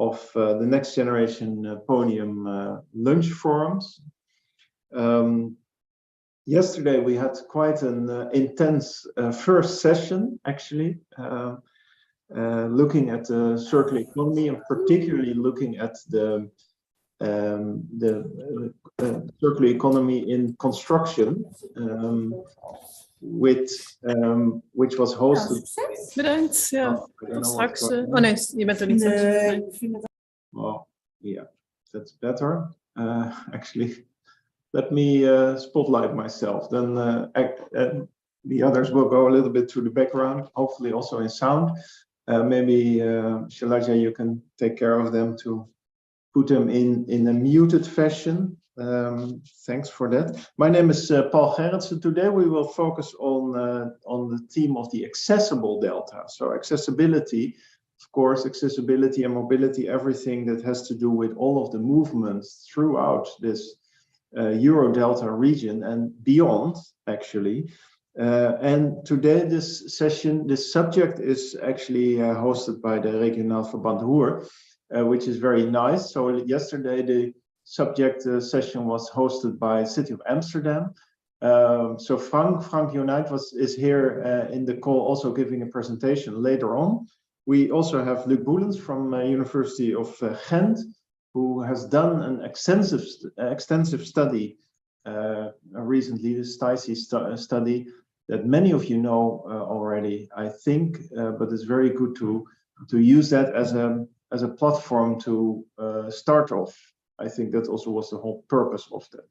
of the next generation Podium lunch forums. Yesterday we had quite an intense first session, actually, looking at the circular economy and particularly looking at the circular economy in construction, which was hosted. Bedankt. Ja, tot straks. Oh nee, je bent er niet. Nee. Well, yeah, that's better. Actually, let me spotlight myself. Then the others will go a little bit through the background, hopefully also in sound. Maybe Shalaja, you can take care of them to put them in a muted fashion. Thanks for that. My name is Paul Gerritsen. Today we will focus on the theme of the accessible delta. So accessibility, of course, accessibility and mobility, everything that has to do with all of the movements throughout this Eurodelta region and beyond, actually. And today this subject is actually hosted by the Regionaal Verband Ruhr, which is very nice. So yesterday the subject session was hosted by City of Amsterdam. So Frank Unite is here in the call, also giving a presentation later on. We also have Luc Boelens from University of Ghent, who has done an extensive study recently, the STICE study that many of you know already, I think, but it's very good to use that as a platform to start off. I think that also was the whole purpose of that.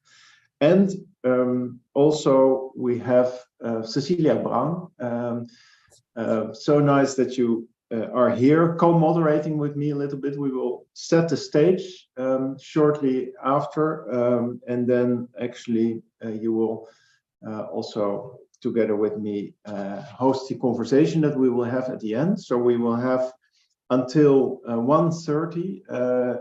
And also we have Cecilia Brown. So nice that you are here co-moderating with me a little bit. We will set the stage shortly after, and then actually you will also together with me host the conversation that we will have at the end. So we will have until 1:30,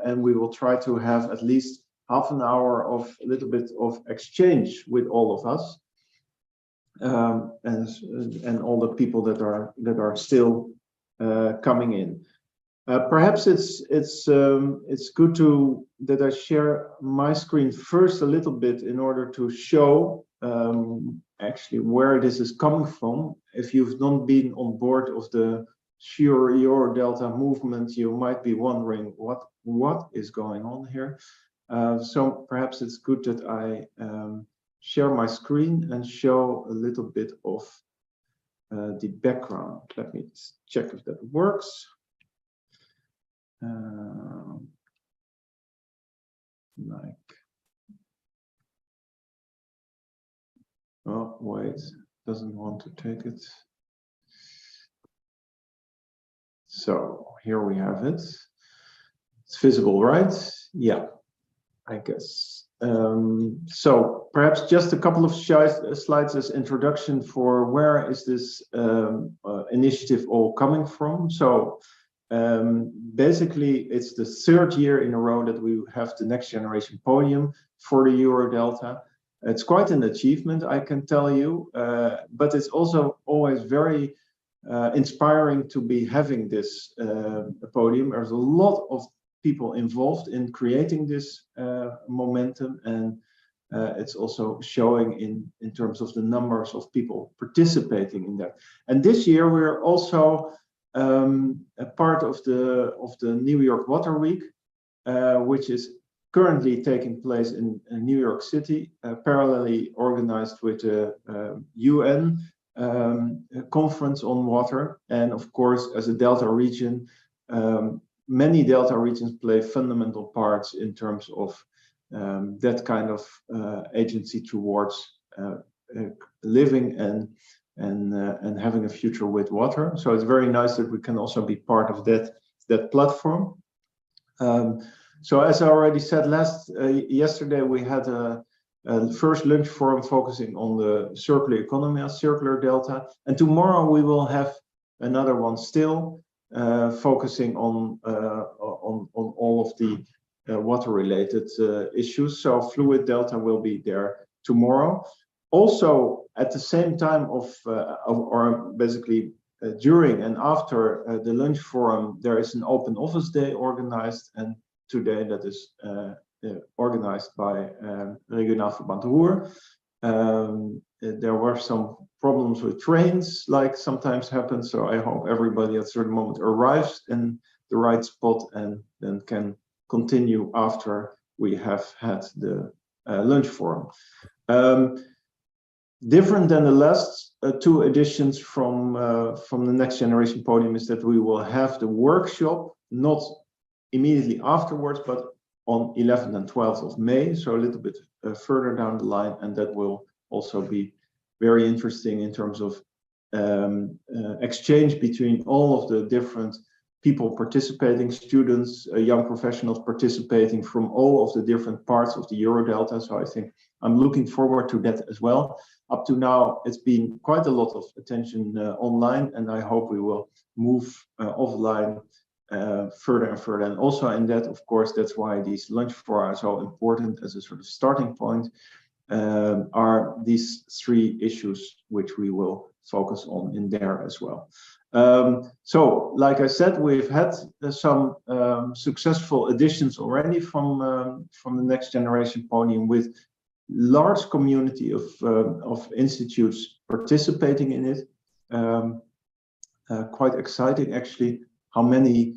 and we will try to have at least half an hour of a little bit of exchange with all of us, and all the people that are still coming in. Perhaps it's good that I share my screen first a little bit in order to show actually where this is coming from. If you've not been on board of the Eurodelta movement, you might be wondering what is going on here. So perhaps it's good that I share my screen and show a little bit of the background. Let me check if that works. Oh, wait, doesn't want to take it. So here we have it. It's visible, right? Yeah, I guess. So perhaps just a couple of slides as introduction for where is this initiative all coming from. So basically it's the third year in a row that we have the next generation Podium for the Eurodelta. It's quite an achievement, I can tell you, but it's also always very inspiring to be having this Podium. There's a lot of people involved in creating this momentum, and it's also showing in terms of the numbers of people participating in that. And this year we're also a part of the New York Water Week, which is currently taking place in New York City, parallelly organized with the UN conference on water. And of course, as a Delta region, many Delta regions play fundamental parts in terms of that kind of agency towards living and having a future with water. So it's very nice that we can also be part of that platform. So as I already said yesterday, we had a first lunch forum focusing on the circular economy, circular delta, and tomorrow we will have another one still focusing on all of the water-related issues. So fluid delta will be there tomorrow. Also, at the same time or basically during and after the lunch forum, there is an open office day organized, and today that is organized by Regionaal Verband Ruhr. There were some problems with trains, like sometimes happens, so I hope everybody at a certain moment arrives in the right spot and then can continue after we have had the lunch forum. Different than the last two editions from the Next Generation Podium is that we will have the workshop not immediately afterwards, but on 11th and 12th of May, so a little bit further down the line, and that will also be very interesting in terms of exchange between all of the different people participating, students, young professionals participating from all of the different parts of the Eurodelta. So I think I'm looking forward to that as well. Up to now, it's been quite a lot of attention online, and I hope we will move offline further and further. And also in that, of course, that's why these lunch fora are so important as a sort of starting point, are these three issues which we will focus on in there as well. So, like I said, we've had some successful additions already from the Next Generation Podium, with large community of institutes participating in it. Quite exciting, actually, how many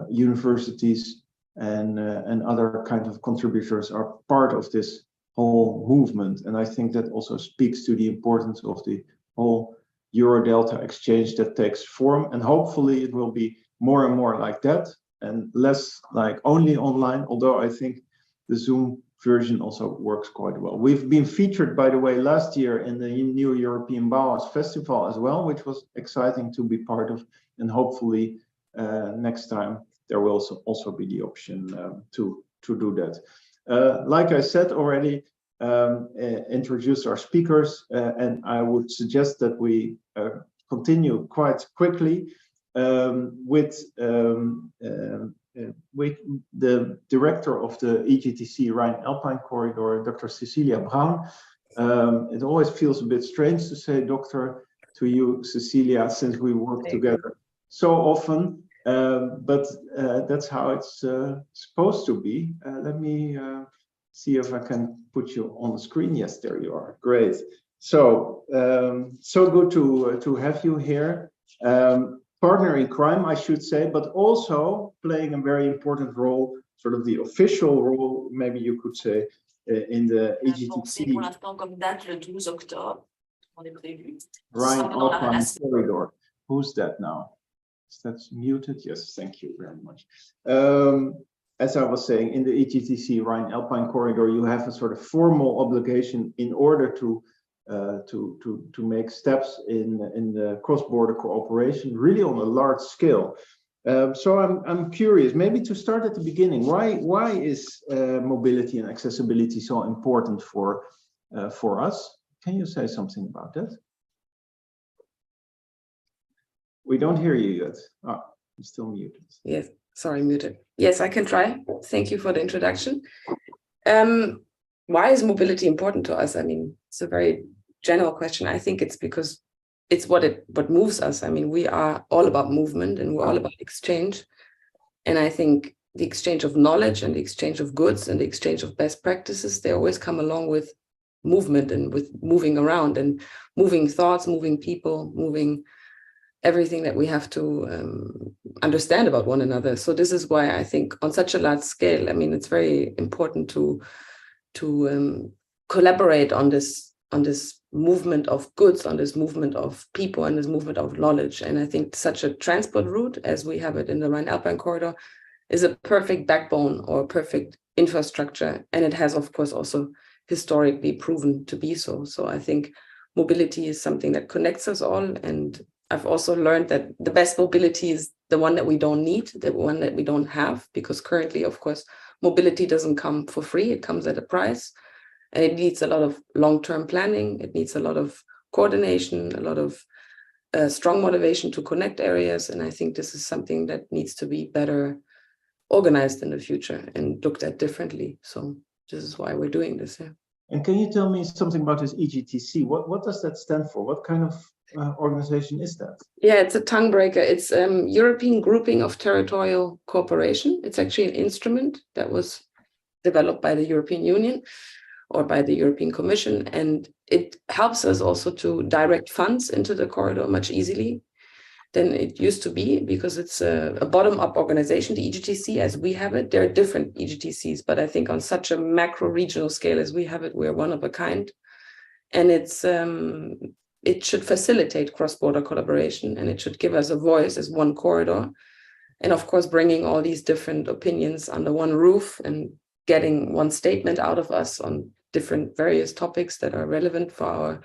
universities and other kind of contributors are part of this whole movement. And I think that also speaks to the importance of the whole Eurodelta exchange that takes form. And hopefully it will be more and more like that and less like only online, although I think the Zoom version also works quite well. We've been featured, by the way, last year in the New European Bauhaus Festival as well, which was exciting to be part of. And hopefully next time there will also be the option to do that. Like I said already, introduce our speakers, and I would suggest that we continue quite quickly with the director of the EGTC Rhine-Alpine Corridor, Dr. Cecilia Braun. It always feels a bit strange to say doctor to you, Cecilia, since we work together so often, but that's how it's supposed to be. Let me see if I can put you on the screen. Yes, there you are. Great. So, so good to have you here. Partner in crime, I should say, but also playing a very important role, sort of the official role, maybe you could say, in the EGTC Rhine-Alpine Corridor. Who's that now? Is that muted? Yes, thank you very much. As I was saying, in the EGTC Rhine-Alpine Corridor, you have a sort of formal obligation in order to make steps in the cross-border cooperation, really on a large scale. So I'm curious, maybe to start at the beginning, why is mobility and accessibility so important for us? Can you say something about that? We don't hear you yet. Oh, I'm still muted. Yes, sorry, muted. Yes, I can try. Thank you for the introduction. Why is mobility important to us? I mean, it's a very general question. I think it's because it's what moves us. I mean, we are all about movement and we're all about exchange. And I think the exchange of knowledge and the exchange of goods and the exchange of best practices, they always come along with movement and with moving around and moving thoughts, moving people, moving everything that we have to understand about one another. So this is why I think on such a large scale, I mean, it's very important to collaborate on this movement of goods, on this movement of people, and this movement of knowledge. And I think such a transport route as we have it in the Rhine-Alpine Corridor is a perfect backbone or perfect infrastructure. And it has, of course, also historically proven to be so. So I think mobility is something that connects us all. And I've also learned that the best mobility is the one that we don't need, the one that we don't have, because currently, of course, mobility doesn't come for free. It comes at a price, and it needs a lot of long-term planning. It needs a lot of coordination, a lot of strong motivation to connect areas. And I think this is something that needs to be better organized in the future and looked at differently. So this is why we're doing this. Yeah. And can you tell me something about this EGTC? What does that stand for? What kind of organization is that? Yeah, it's a tongue breaker. It's European Grouping of Territorial Cooperation. It's actually an instrument that was developed by the European Union or by the European Commission, and it helps us also to direct funds into the corridor much easily than it used to be, because it's a bottom-up organization, the EGTC as we have it. There are different EGTCs, but I think on such a macro regional scale as we have it, we're one of a kind. And it should facilitate cross-border collaboration, and it should give us a voice as one corridor. And of course, bringing all these different opinions under one roof and getting one statement out of us on different various topics that are relevant for our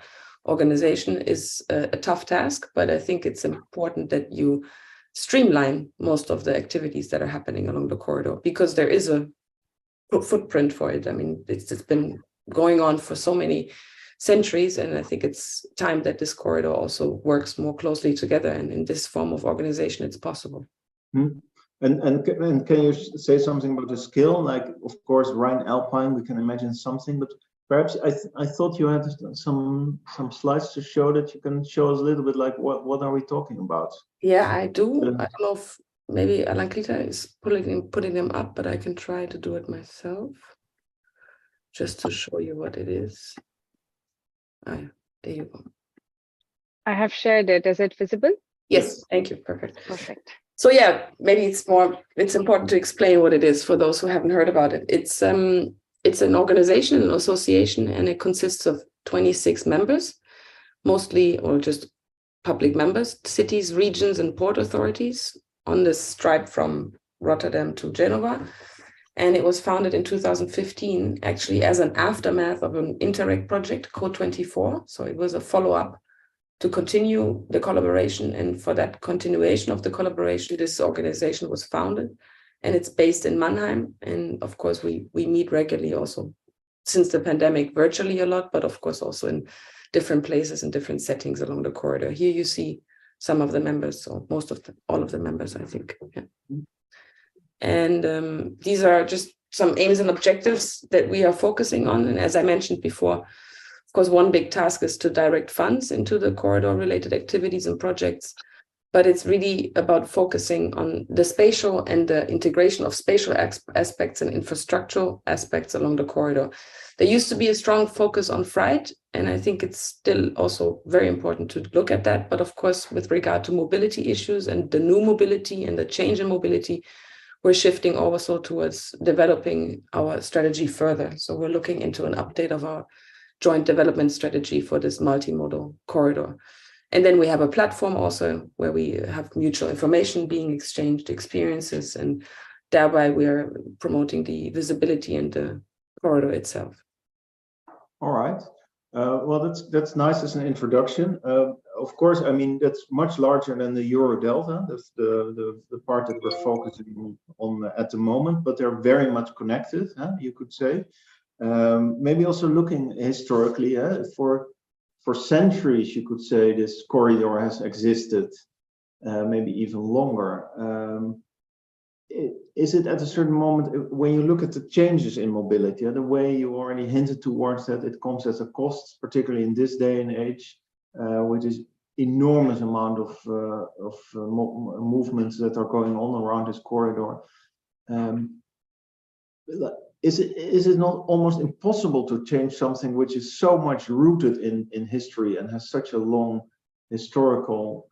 organization is a tough task, but I think it's important that you streamline most of the activities that are happening along the corridor, because there is a footprint for it. I mean, it's been going on for so many centuries, and I think it's time that this corridor also works more closely together, and in this form of organization it's possible. And can you say something about the scale? Like, of course, Rhine-Alpine, we can imagine something, but perhaps I thought you had some slides to show that you can show us a little bit, like what are we talking about? Yeah, I do. I don't know if maybe Alankita is putting them up, but I can try to do it myself just to show you what it is. There you go. I have shared it. Is it visible? Yes, thank you. Perfect. Perfect. So yeah, maybe it's important to explain what it is for those who haven't heard about it. It's an organization, an association, and it consists of 26 members, mostly or just public members, cities, regions, and port authorities on this stripe from Rotterdam to Genova. And it was founded in 2015, actually as an aftermath of an Interreg project, Co24. So it was a follow-up to continue the collaboration. And for that continuation of the collaboration, this organization was founded. And it's based in Mannheim. And of course, we meet regularly also since the pandemic, virtually a lot, but of course also in different places and different settings along the corridor. Here you see some of the members, or all of the members, I think. Yeah. And these are just some aims and objectives that we are focusing on. And as I mentioned before, of course, one big task is to direct funds into the corridor-related activities and projects. But it's really about focusing on the spatial and the integration of spatial aspects and infrastructural aspects along the corridor. There used to be a strong focus on freight, and I think it's still also very important to look at that. But of course, with regard to mobility issues and the new mobility and the change in mobility, we're shifting also towards developing our strategy further. So we're looking into an update of our joint development strategy for this multimodal corridor. And then we have a platform also where we have mutual information being exchanged, experiences, and thereby we are promoting the visibility in the corridor itself. All right. Well, that's nice as an introduction. Of course, I mean, that's much larger than the Eurodelta. That's the part that we're focusing on at the moment, but they're very much connected, you could say. Maybe also looking historically, for centuries, you could say this corridor has existed, maybe even longer. Is it at a certain moment, when you look at the changes in mobility, the way you already hinted towards that, it comes at a cost, particularly in this day and age, which is enormous amount of movements that are going on around this corridor. Is it not almost impossible to change something which is so much rooted in history and has such a long historical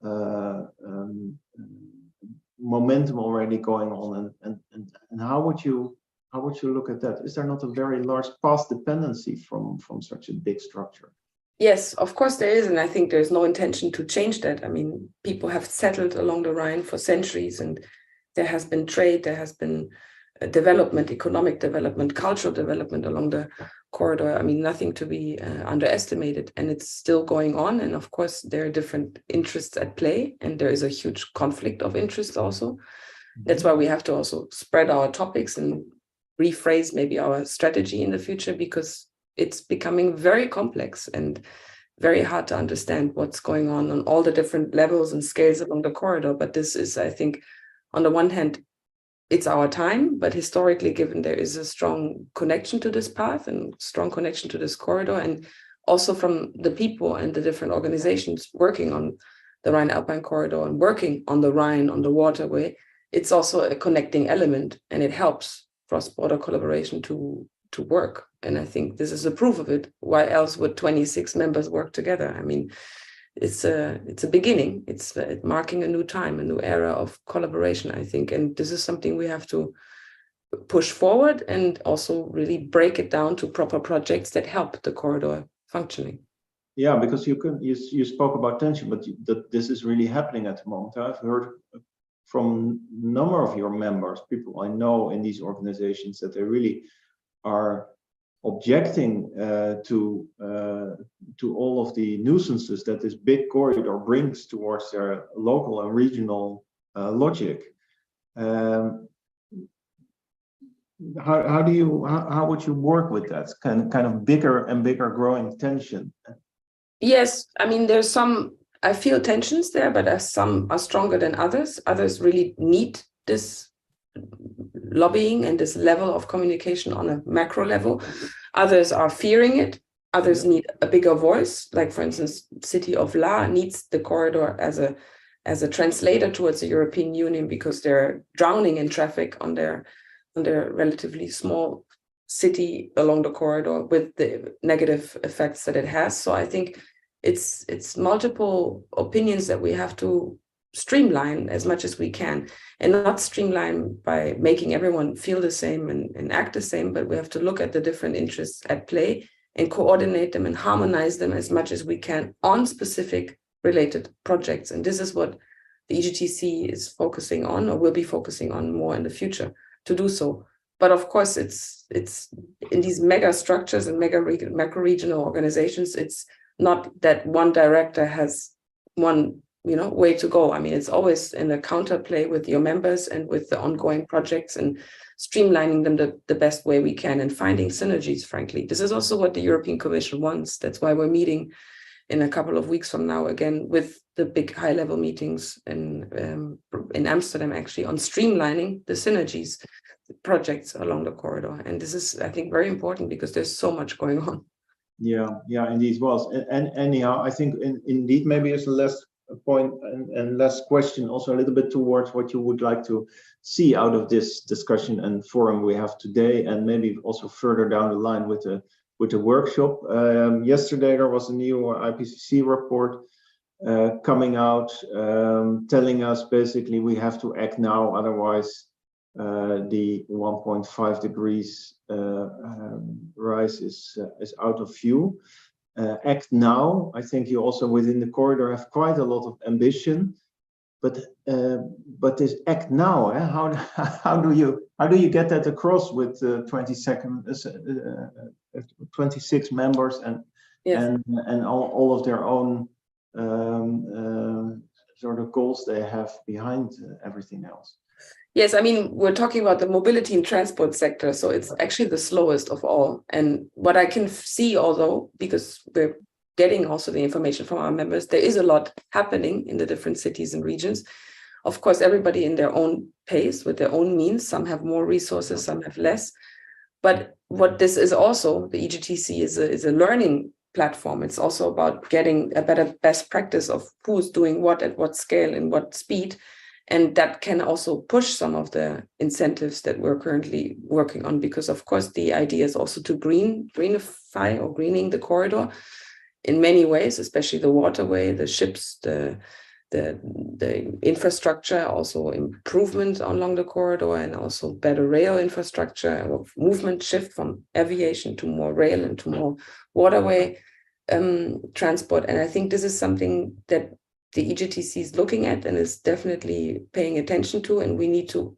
momentum already going on, and how would you look at that? Is there not a very large past dependency from such a big structure? Yes, of course there is, and I think there's no intention to change that. I mean, people have settled along the Rhine for centuries, and there has been trade, there has been development, economic development, cultural development along the corridor. I mean, nothing to be underestimated, and it's still going on. And of course, there are different interests at play, and there is a huge conflict of interests also. That's why we have to also spread our topics and rephrase maybe our strategy in the future, because it's becoming very complex and very hard to understand what's going on all the different levels and scales along the corridor. But this is, I think, on the one hand, it's our time, but historically given, there is a strong connection to this path and strong connection to this corridor. And also from the people and the different organizations working on the Rhine-Alpine corridor and working on the Rhine, on the waterway, it's also a connecting element, and it helps cross-border collaboration to work. And I think this is a proof of it. Why else would 26 members work together? I mean, it's a beginning. It's marking a new time, a new era of collaboration, I think. And this is something we have to push forward and also really break it down to proper projects that help the corridor functioning. Yeah, because you spoke about tension, but this is really happening at the moment. I've heard from a number of your members, people I know in these organizations, that they really are objecting to all of the nuisances that this big corridor brings towards their local and regional logic. How would you work with that kind of bigger and bigger growing tension? Yes, I mean, there's some, I feel tensions there, but some are stronger than others. Others really need this lobbying and this level of communication on a macro level. Others are fearing it. Others need a bigger voice. Like, for instance, City of La needs the corridor as a translator towards the European Union, because they're drowning in traffic on their relatively small city along the corridor with the negative effects that it has. So I think it's multiple opinions that we have to streamline as much as we can, and not streamline by making everyone feel the same and act the same, but we have to look at the different interests at play and coordinate them and harmonize them as much as we can on specific related projects. And this is what the EGTC is focusing on, or will be focusing on more in the future to do so. But of course, it's in these mega structures and macro regional organizations, it's not that one director has one way to go. I mean, it's always in a counterplay with your members and with the ongoing projects, and streamlining them the best way we can and finding synergies, frankly. This is also what the European Commission wants. That's why we're meeting in a couple of weeks from now, again, with the big high-level meetings in Amsterdam, actually, on streamlining the synergies projects along the corridor. And this is, I think, very important because there's so much going on. Yeah, indeed was. And anyhow, I think indeed maybe it's a less point and less question, also a little bit towards what you would like to see out of this discussion and forum we have today, and maybe also further down the line with the workshop. Yesterday there was a new IPCC report coming out, telling us basically we have to act now, otherwise the 1.5 degrees rise is out of view. Act now. I think you also within the corridor have quite a lot of ambition, but this act now, how do you get that across with 26 members and yes. and all of their own sort of goals they have behind everything else? Yes, I mean, we're talking about the mobility and transport sector, so it's actually the slowest of all. And what I can see, although, because we're getting also the information from our members, there is a lot happening in the different cities and regions. Of course, everybody in their own pace, with their own means. Some have more resources, some have less. But what this is also, the EGTC is a learning platform. It's also about getting a better best practice of who's doing what at what scale and what speed. And that can also push some of the incentives that we're currently working on, because of course the idea is also to greenify or greening the corridor in many ways, especially the waterway, the ships, the infrastructure, also improvement along the corridor, and also better rail infrastructure, of movement shift from aviation to more rail and to more waterway transport. And I think this is something that the EGTC is looking at and is definitely paying attention to, and we need to,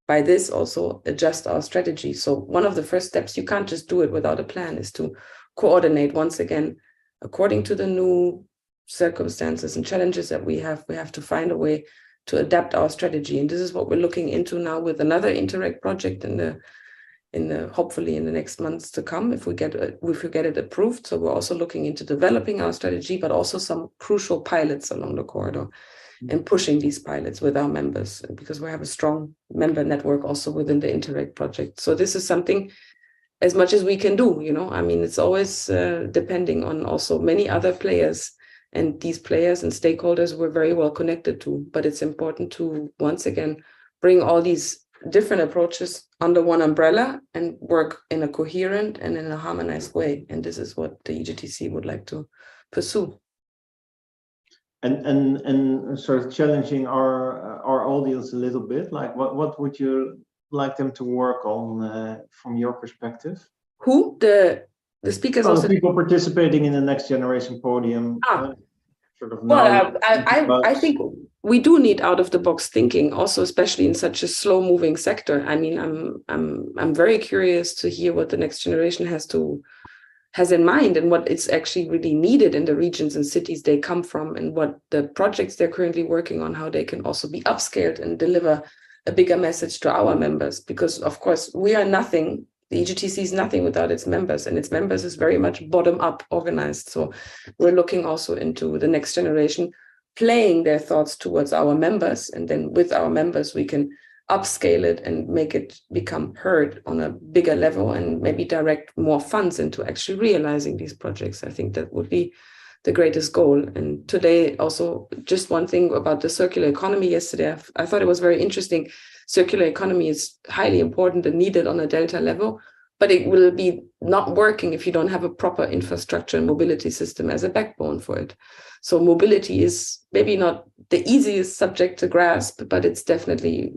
by this, also adjust our strategy. So one of the first steps, you can't just do it without a plan, is to coordinate once again, according to the new circumstances and challenges that we have to find a way to adapt our strategy. And this is what we're looking into now with another Interreg project hopefully in the next months to come, if we get it approved. So we're also looking into developing our strategy, but also some crucial pilots along the corridor, and pushing these pilots with our members, because we have a strong member network also within the Interreg project. So this is something as much as we can do, I mean, it's always depending on also many other players, and these players and stakeholders we're very well connected to, but it's important to once again bring all these different approaches under one umbrella and work in a coherent and in a harmonized way. And this is what the EGTC would like to pursue. And sort of challenging our audience a little bit, like what would you like them to work on from your perspective? Who? The speakers? Well, also the people participating in the Next Generation Podium. Sort of well, I think we do need out of the box thinking, also especially in such a slow moving sector. I mean, I'm very curious to hear what the next generation has in mind and what it's actually really needed in the regions and cities they come from, and what the projects they're currently working on, how they can also be upscaled and deliver a bigger message to our members. Because of course we are nothing. The EGTC is nothing without its members, and its members is very much bottom-up organized. So we're looking also into the next generation playing their thoughts towards our members, and then with our members we can upscale it and make it become heard on a bigger level, and maybe direct more funds into actually realizing these projects. I think that would be the greatest goal. And today also, just one thing about the circular economy. Yesterday I thought it was very interesting. Circular economy is highly important and needed on a Delta level, but it will be not working if you don't have a proper infrastructure and mobility system as a backbone for it. So mobility is maybe not the easiest subject to grasp, but it's definitely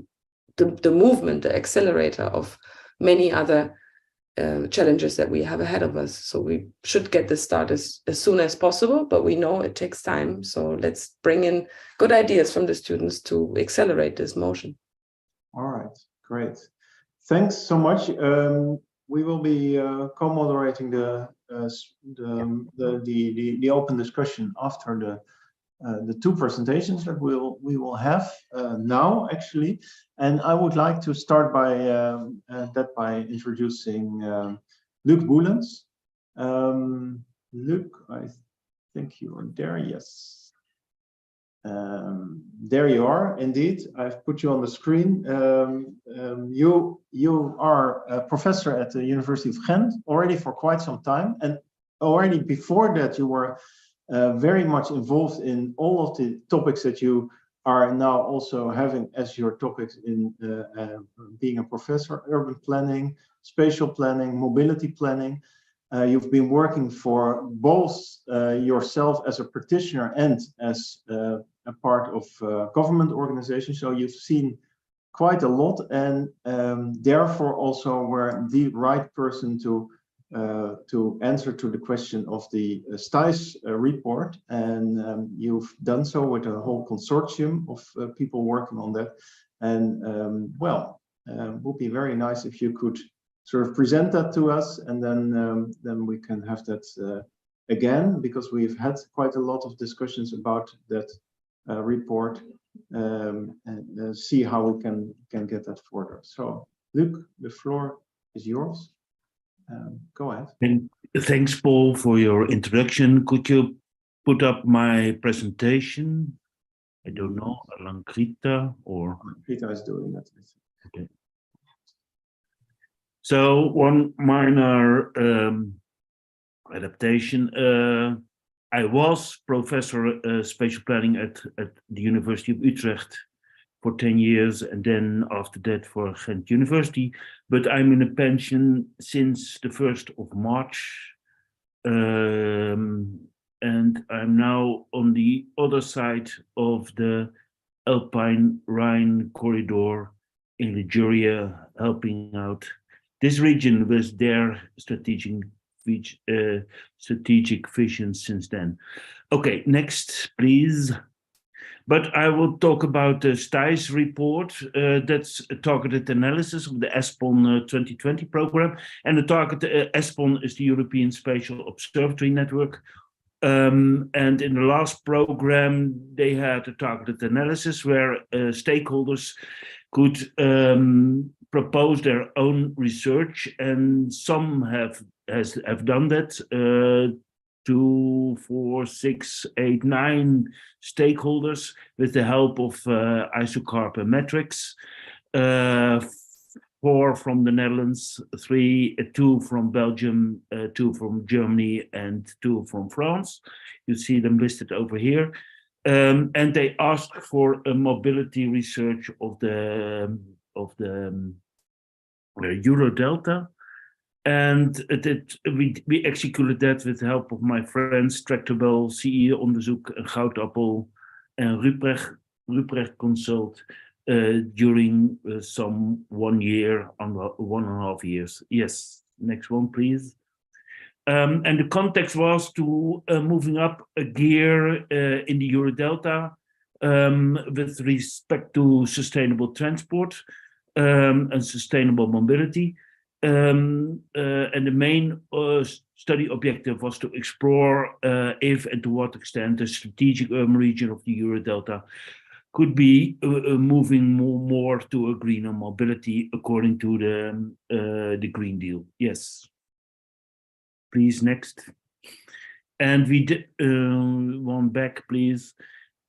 the movement, the accelerator of many other challenges that we have ahead of us. So we should get this started as soon as possible, but we know it takes time. So let's bring in good ideas from the students to accelerate this motion. All right, great. Thanks so much. We will be co-moderating the open discussion after the two presentations that we will have now, actually. And I would like to start by introducing Luc Boelens. Luc, I think you are there. Yes. There you are, indeed. I've put you on the screen. You are a professor at the University of Ghent already for quite some time, and already before that you were very much involved in all of the topics that you are now also having as your topics in being a professor: urban planning, spatial planning, mobility planning. You've been working for both yourself as a practitioner and as a part of government organizations. So you've seen quite a lot, and therefore also were the right person to answer to the question of the STICE report. And you've done so with a whole consortium of people working on that. And would be very nice if you could sort of present that to us, and then we can have that again, because we've had quite a lot of discussions about that report, and see how we can get that further. So, Luc, the floor is yours. Go ahead. Thanks, Paul, for your introduction. Could you put up my presentation? I don't know, along Grita or... Grita is doing that. Okay. So one minor adaptation. I was professor spatial planning at the University of Utrecht for 10 years, and then after that for Ghent University. But I'm in a pension since the 1st of March. And I'm now on the other side of the Alpine Rhine corridor in Liguria, helping out this region with their strategic vision since then. Okay, next, please. But I will talk about the STICE report. That's a targeted analysis of the ESPON 2020 program. And the target ESPON is the European Spatial Observatory Network. And in the last program, they had a targeted analysis where stakeholders could propose their own research, and some have done that. 2, 4, 6, 8, 9 stakeholders with the help of isocarp metrics. 4 from the Netherlands, 2 from Belgium, 2 from Germany, and 2 from France. You see them listed over here. And they asked for a mobility research of the Eurodelta. And we executed that with the help of my friends Tractable, CE Onderzoek, Goudappel, and Ruprecht Consult during some 1 year, 1.5 years. Yes, next one, please. And the context was to moving up a gear in the Eurodelta with respect to sustainable transport and sustainable mobility. And the main study objective was to explore if and to what extent the strategic urban region of the Eurodelta could be moving more to a greener mobility according to the Green Deal. Yes. Please, next. And we did one back, please.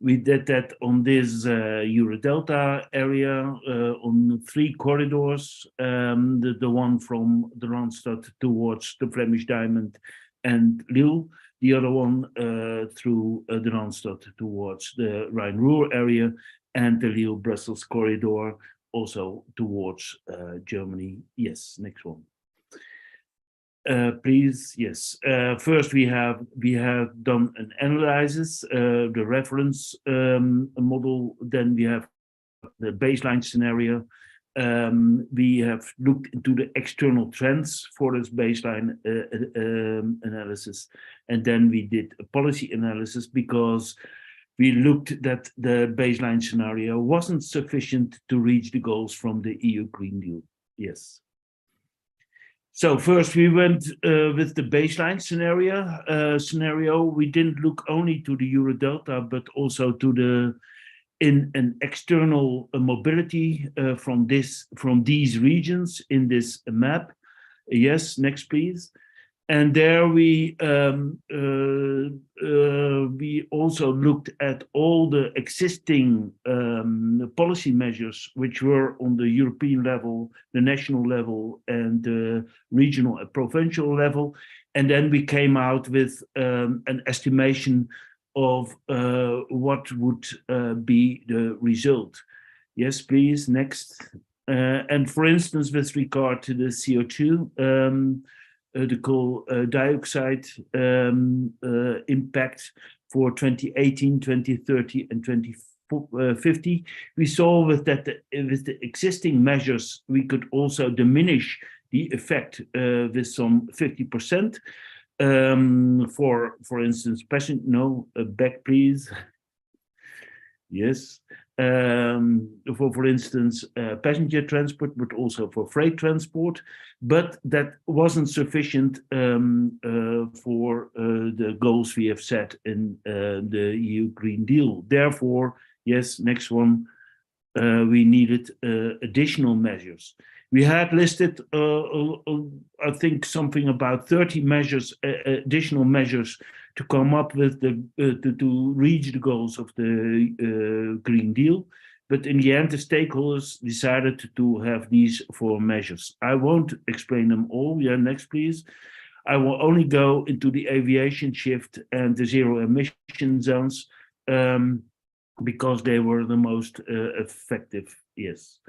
We did that on this Eurodelta area on 3 corridors. The one from the Randstad towards the Flemish Diamond and Lille. The other one through the Randstad towards the Rhine-Ruhr area, and the Lille-Brussels corridor also towards Germany. Yes, next one. Please, yes. First, we have done an analysis, the reference model. Then we have the baseline scenario. We have looked into the external trends for this baseline analysis, and then we did a policy analysis because we looked that the baseline scenario wasn't sufficient to reach the goals from the EU Green Deal. Yes. So first we went with the baseline scenario. We didn't look only to the Eurodelta, but also to an external mobility from these regions in this map. Yes, next please. And there we also looked at all the existing policy measures which were on the European level, the national level, and the regional and provincial level. And then we came out with an estimation of what would be the result. Yes, please, next. And for instance, with regard to the CO2, the coal dioxide impact for 2018, 2030, and 2050, we saw with the existing measures, we could also diminish the effect with some 50%. For instance, back please. Yes. For instance, passenger transport, but also for freight transport. But that wasn't sufficient for the goals we have set in the EU Green Deal. Therefore, yes, next one, we needed additional measures. We had listed, I think, something about 30 measures, additional measures to come up with to reach the goals of the Green Deal. But in the end, the stakeholders decided to have these 4 measures. I won't explain them all. Yeah, next, please. I will only go into the aviation shift and the zero emission zones because they were the most effective. Yes.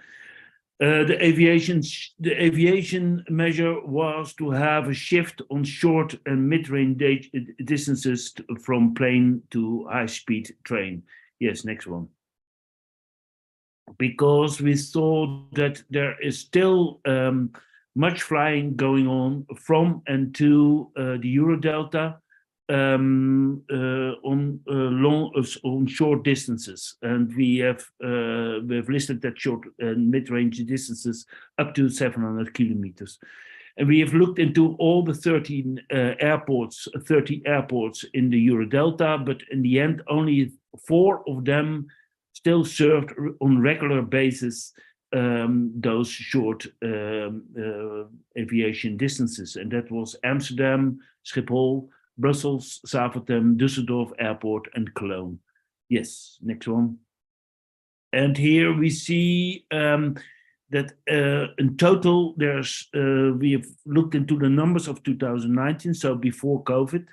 The aviation measure was to have a shift on short and mid-range distances from plane to high-speed train. Yes, next one. Because we saw that there is still much flying going on from and to the Eurodelta on short distances, and we've listed that short and mid-range distances up to 700 kilometers. And we have looked into all the 30 airports in the Eurodelta, but in the end, only 4 of them still served on regular basis those short aviation distances, and that was Amsterdam, Schiphol, Brussels, Zaventem, Düsseldorf Airport, and Cologne. Yes, next one. And here we see that in total we have looked into the numbers of 2019, so before COVID,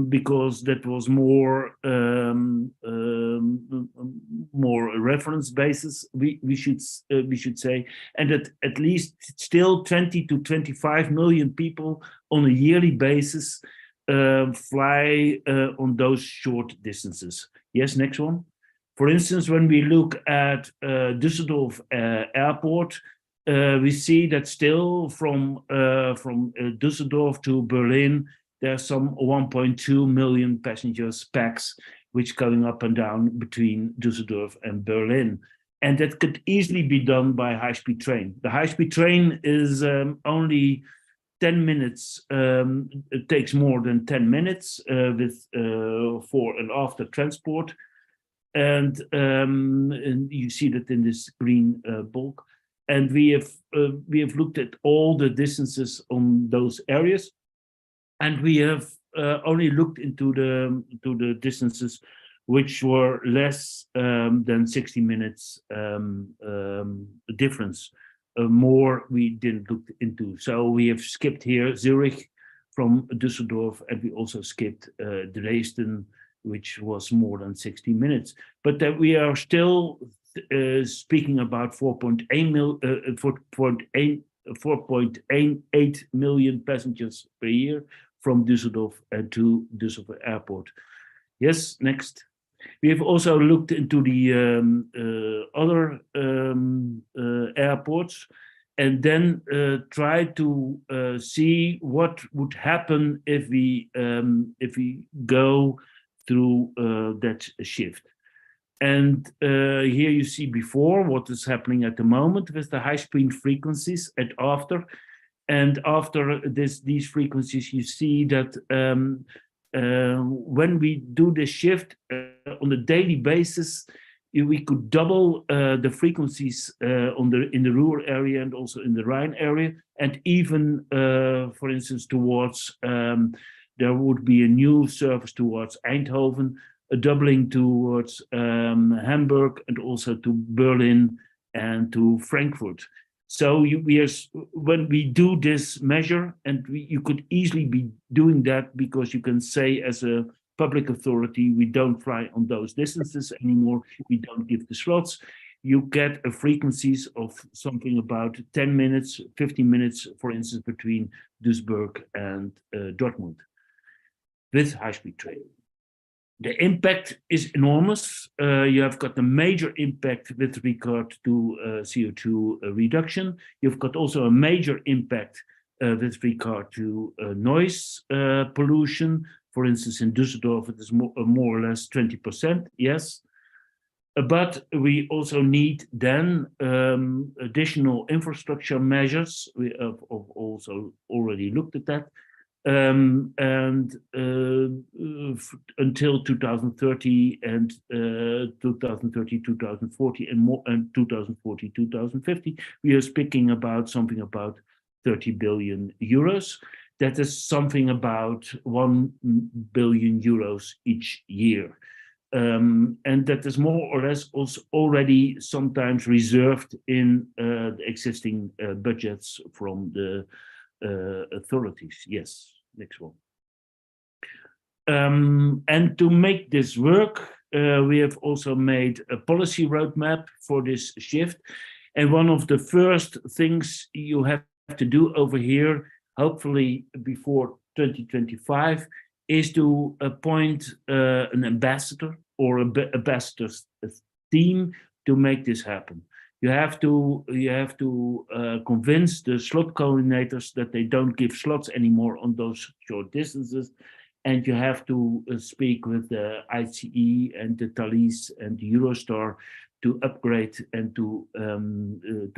because that was more more reference basis, we should say, and that at least still 20 to 25 million people on a yearly basis fly on those short distances. Yes, next one. For instance, when we look at Düsseldorf airport, we see that still from Düsseldorf to Berlin, there's some 1.2 million passengers pax, which going up and down between Düsseldorf and Berlin. And that could easily be done by high-speed train. The high-speed train is only 10 minutes. It takes more than 10 minutes with for and after transport. And you see that in this green bulk. And we have looked at all the distances on those areas. And we have only looked into the distances which were less than 60 minutes difference. More we didn't look into. So we have skipped here Zurich from Düsseldorf, and we also skipped Dresden, which was more than 60 minutes. But that we are still speaking about 4.8 million passengers per year from Düsseldorf to Düsseldorf Airport. Yes, next. We have also looked into the other airports and then tried to see what would happen if we go through that shift. And here you see before what is happening at the moment with the high-speed frequencies and after. And after these frequencies, you see that when we do the shift on a daily basis, we could double the frequencies in the rural area and also in the Rhine area, and even, for instance, towards there would be a new service towards Eindhoven, a doubling towards Hamburg, and also to Berlin and to Frankfurt. So when we do this measure, and you could easily be doing that because you can say as a public authority, we don't fly on those distances anymore, we don't give the slots, you get a frequencies of something about 10 minutes, 15 minutes, for instance, between Duisburg and Dortmund with high-speed train. The impact is enormous. You have got a major impact with regard to CO2 reduction. You've got also a major impact with regard to noise pollution. For instance, in Düsseldorf, it is more or less 20%, yes. But we also need then additional infrastructure measures. We have also already looked at that. Until 2030 and 2040 and more, and 2040, 2050, we are speaking about something about 30 billion euros. That is something about 1 billion euros each year. And that is more or less also already sometimes reserved in the existing budgets from the authorities. Yes, next one. And to make this work, we have also made a policy roadmap for this shift. And one of the first things you have to do over here, hopefully before 2025, is to appoint an ambassador or ambassador's team to make this happen. You have to convince the slot coordinators that they don't give slots anymore on those short distances, and you have to speak with the ICE and the Thalys and the Eurostar to upgrade and to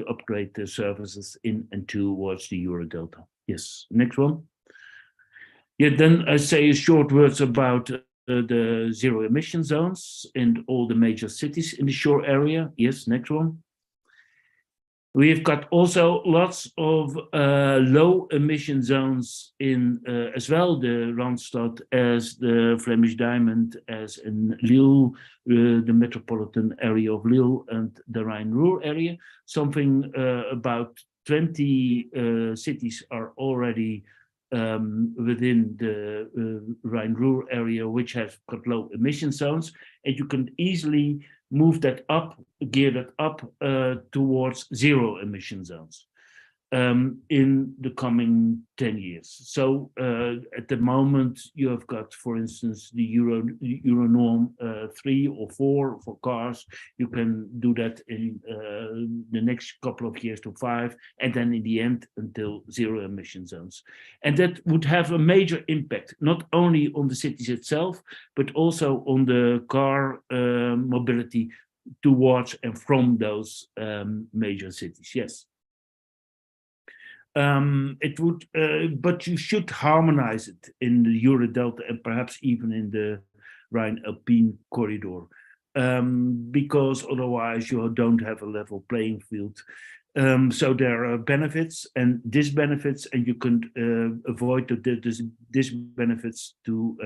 upgrade the services in and towards the Eurodelta. Yes, next one. Yeah, then I say a short words about the zero emission zones in all the major cities in the shore area. Yes, next one. We've got also lots of low emission zones in as well, the Randstad, as the Flemish Diamond, as in Lille, the metropolitan area of Lille, and the Rhine-Ruhr area. Something about 20 cities are already within the Rhine-Ruhr area, which has got low emission zones, and you can easily move that up, gear that up towards zero emission zones in the coming 10 years. So at the moment, you have got, for instance, the Euro norm 3 or 4 for cars. You can do that in the next couple of years to 5, and then in the end until zero emission zones. And that would have a major impact, not only on the cities itself, but also on the car mobility towards and from those major cities. Yes. It would, but you should harmonize it in the Eurodelta and perhaps even in the Rhine-Alpine corridor, because otherwise you don't have a level playing field. So there are benefits and disbenefits, and you can avoid the disbenefits to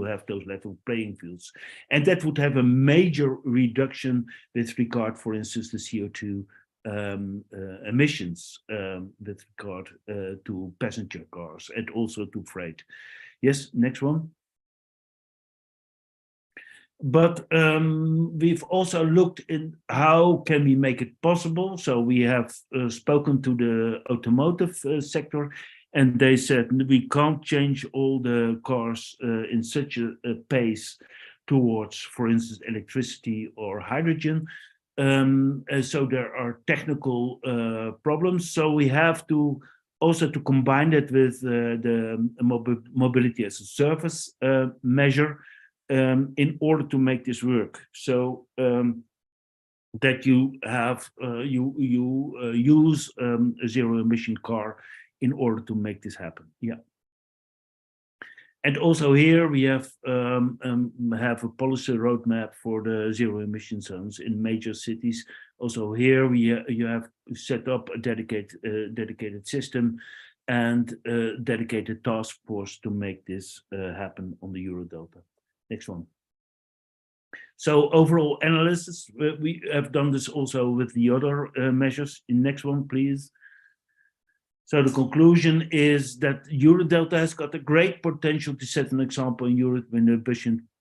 have those level playing fields. And that would have a major reduction with regard, for instance, the CO2 emissions with regard to passenger cars and also to freight. Yes, next one. But we've also looked in how can we make it possible. So we have spoken to the automotive sector, and they said we can't change all the cars in such a pace towards, for instance, electricity or hydrogen. So there are technical problems. So we have to also to combine it with the mobility as a service measure in order to make this work. So that you have use a zero emission car in order to make this happen. Yeah. And also here we have a policy roadmap for the zero emission zones in major cities. Also here you have set up a dedicated system and a dedicated task force to make this happen on the Eurodelta. Next one. So overall analysis, we have done this also with the other measures. In next one, please. So the conclusion is that Eurodelta has got a great potential to set an example in Europe in the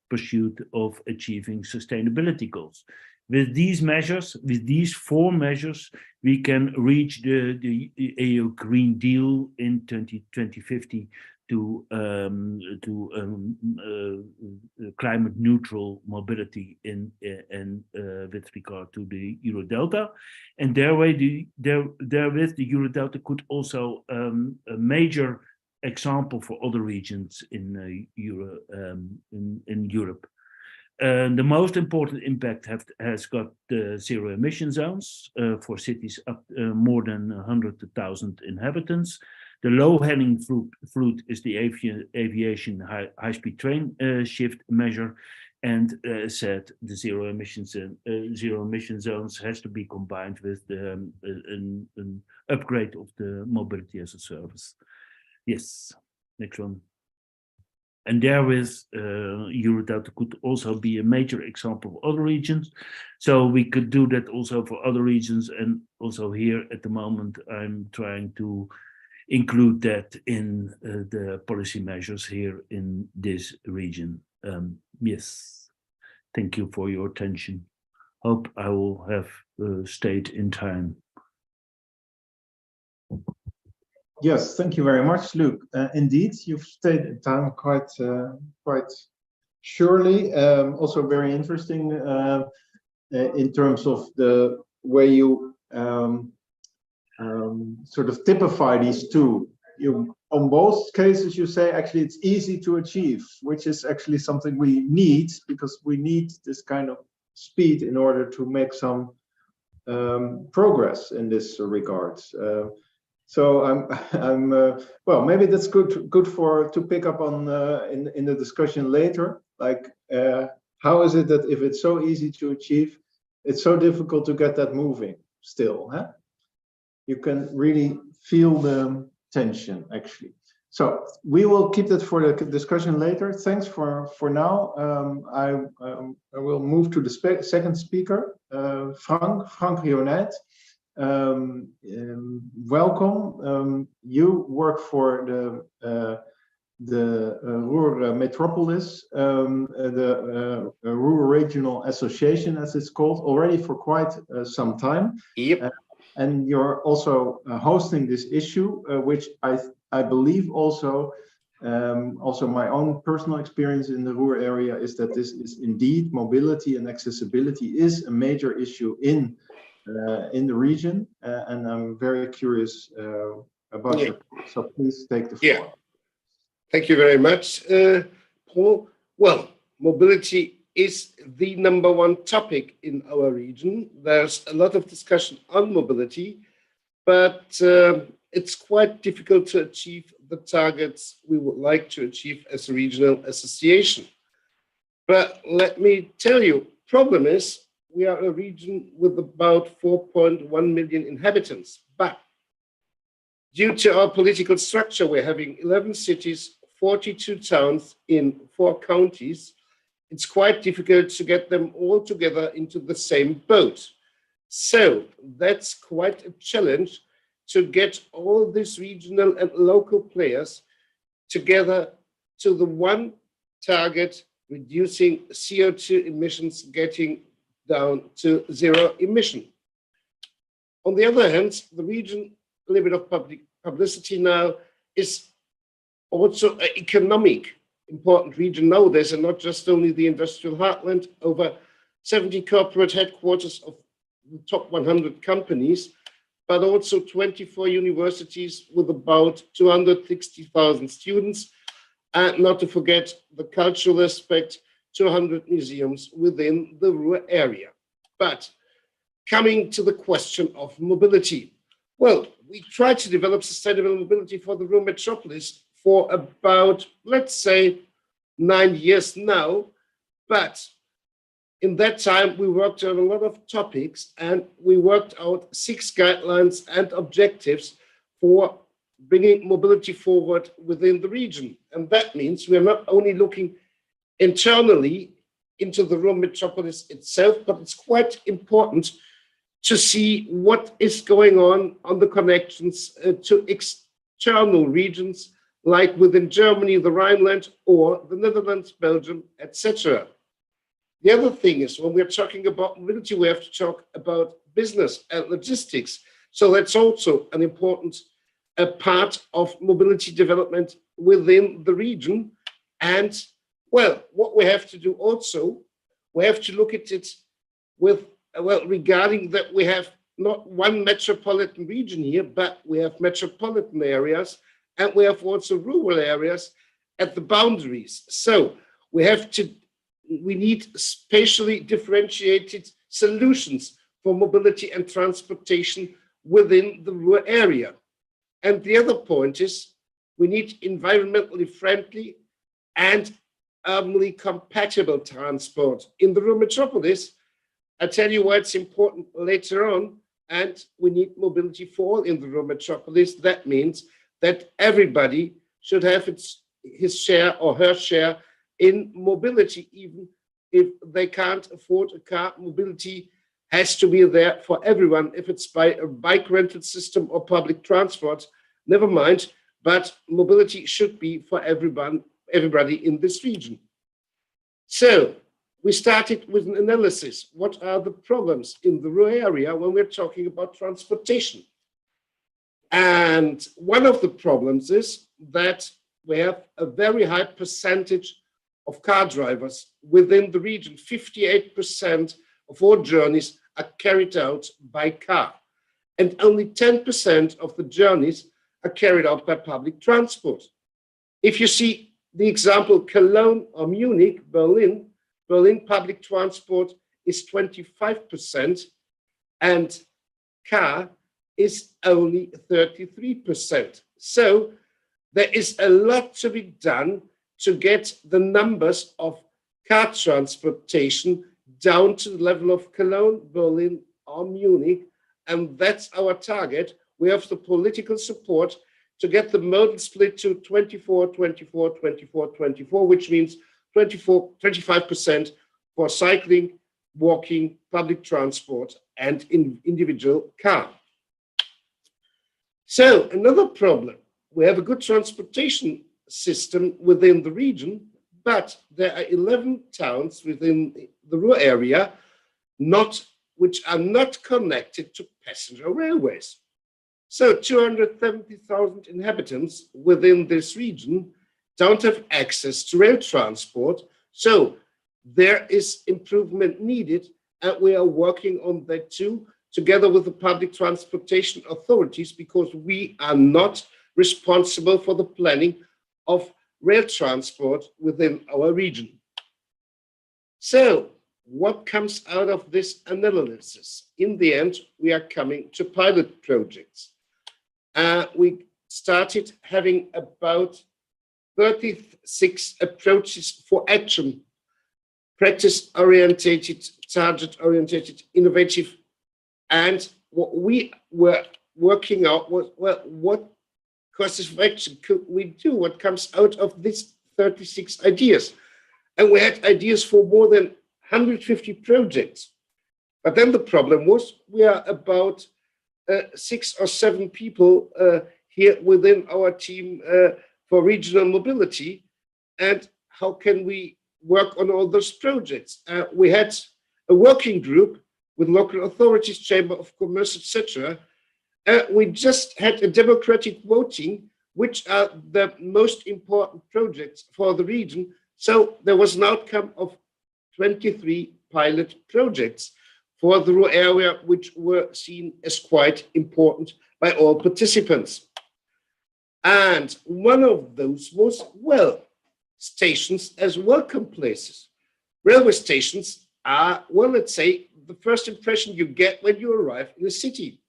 pursuit of achieving sustainability goals. With these measures, with these 4 measures, we can reach the EU Green Deal in 2050 to climate neutral mobility with regard to the Eurodelta, and therewith the Eurodelta could also a major example for other regions in Europe. The most important impact has got the zero emission zones for cities up more than 100,000 inhabitants. The low-hanging fruit is the aviation high-speed train shift measure, and said the zero emission zones has to be combined with an upgrade of the mobility as a service. Yes, next one. And therewith, Eurodelta could also be a major example of other regions. So we could do that also for other regions, and also here at the moment, I'm trying to include that in the policy measures here in this region. Yes, thank you for your attention. Hope I will have stayed in time. Yes, thank you very much, Luc. Indeed, you've stayed in time quite surely. Also very interesting in terms of the way you sort of typify these two. You, on both cases, you say actually it's easy to achieve, which is actually something we need, because we need this kind of speed in order to make some progress in this regard. So I'm well, maybe that's good to pick up on in the discussion later. Like, how is it that if it's so easy to achieve, it's so difficult to get that moving still? Huh? you can really feel the tension, actually. So we will keep that for the discussion later. Thanks for now. I will move to the second speaker, Frank Rionet. Welcome. You work for the Ruhr Metropolis, the Ruhr Regional Association, as it's called, already for quite some time. Yep. And you're also hosting this issue, which I believe also my own personal experience in the Ruhr area is that this is indeed mobility and accessibility is a major issue in the region, and I'm very curious about your. So please take the floor. Yeah. Thank you very much, Paul. Well, mobility is the #1 topic in our region. There's a lot of discussion on mobility, but it's quite difficult to achieve the targets we would like to achieve as a regional association. But let me tell you, problem is we are a region with about 4.1 million inhabitants, but due to our political structure, we're having 11 cities, 42 towns in 4 counties. It's quite difficult to get them all together into the same boat. So that's quite a challenge to get all these regional and local players together to the one target, reducing CO2 emissions, getting down to 0 emission. On the other hand, the region, a little bit of public publicity now, is also an economic important region nowadays, and not just only the industrial heartland, over 70 corporate headquarters of the top 100 companies, but also 24 universities with about 260,000 students, and not to forget the cultural aspect, 200 museums within the Ruhr area. But coming to the question of mobility, well, we try to develop sustainable mobility for the Ruhr metropolis for about, let's say, 9 years now, but in that time we worked on a lot of topics and we worked out 6 guidelines and objectives for bringing mobility forward within the region. And that means we are not only looking internally into the Ruhr metropolis itself, but it's quite important to see what is going on the connections to external regions, like within Germany, the Rhineland, or the Netherlands, Belgium, etc. The other thing is, when we're talking about mobility, we have to talk about business and logistics. So that's also an important part of mobility development within the region. And, well, what we have to do also, we have to look at it with, well, regarding that we have not one metropolitan region here, but we have metropolitan areas, and we have also rural areas at the boundaries. So we need spatially differentiated solutions for mobility and transportation within the rural area. And the other point is we need environmentally friendly and urbanly compatible transport. In the Ruhr metropolis, I tell you why it's important later on, and we need mobility for all in the Ruhr metropolis. That means that everybody should have his share or her share in mobility, even if they can't afford a car. Mobility has to be there for everyone. If it's by a bike rental system or public transport, never mind, but mobility should be for everybody in this region. So we started with an analysis. What are the problems in the Ruhr area when we're talking about transportation? And one of the problems is that we have a very high percentage of car drivers within the region. 58% of all journeys are carried out by car, and only 10% of the journeys are carried out by public transport. If you see the example Cologne or Munich, Berlin public transport is 25%, and car is only 33%. So there is a lot to be done to get the numbers of car transportation down to the level of Cologne, Berlin, or Munich. And that's our target. we have the political support to get the modal split to 24, 24, 24, 24, which means 25% for cycling, walking, public transport, and individual car. So another problem, we have a good transportation system within the region, but there are 11 towns within the rural area which are not connected to passenger railways. So 270,000 inhabitants within this region don't have access to rail transport. So there is improvement needed, and we are working on that too, together with the public transportation authorities, because we are not responsible for the planning of rail transport within our region. So what comes out of this analysis? In the end, we are coming to pilot projects. We started having about 36 approaches for action, practice-orientated, target-orientated, innovative. And what we were working out was, well, what courses of action could we do? What comes out of these 36 ideas? And we had ideas for more than 150 projects. But then the problem was we are about 6 or 7 people here within our team for regional mobility. And how can we work on all those projects? We had a working group with local authorities, Chamber of Commerce, etc. We just had a democratic voting, which are the most important projects for the region. So there was an outcome of 23 pilot projects for the rural area, which were seen as quite important by all participants. And one of those was, well, stations as welcome places. Railway stations are, well, let's say, the first impression you get when you arrive in a city.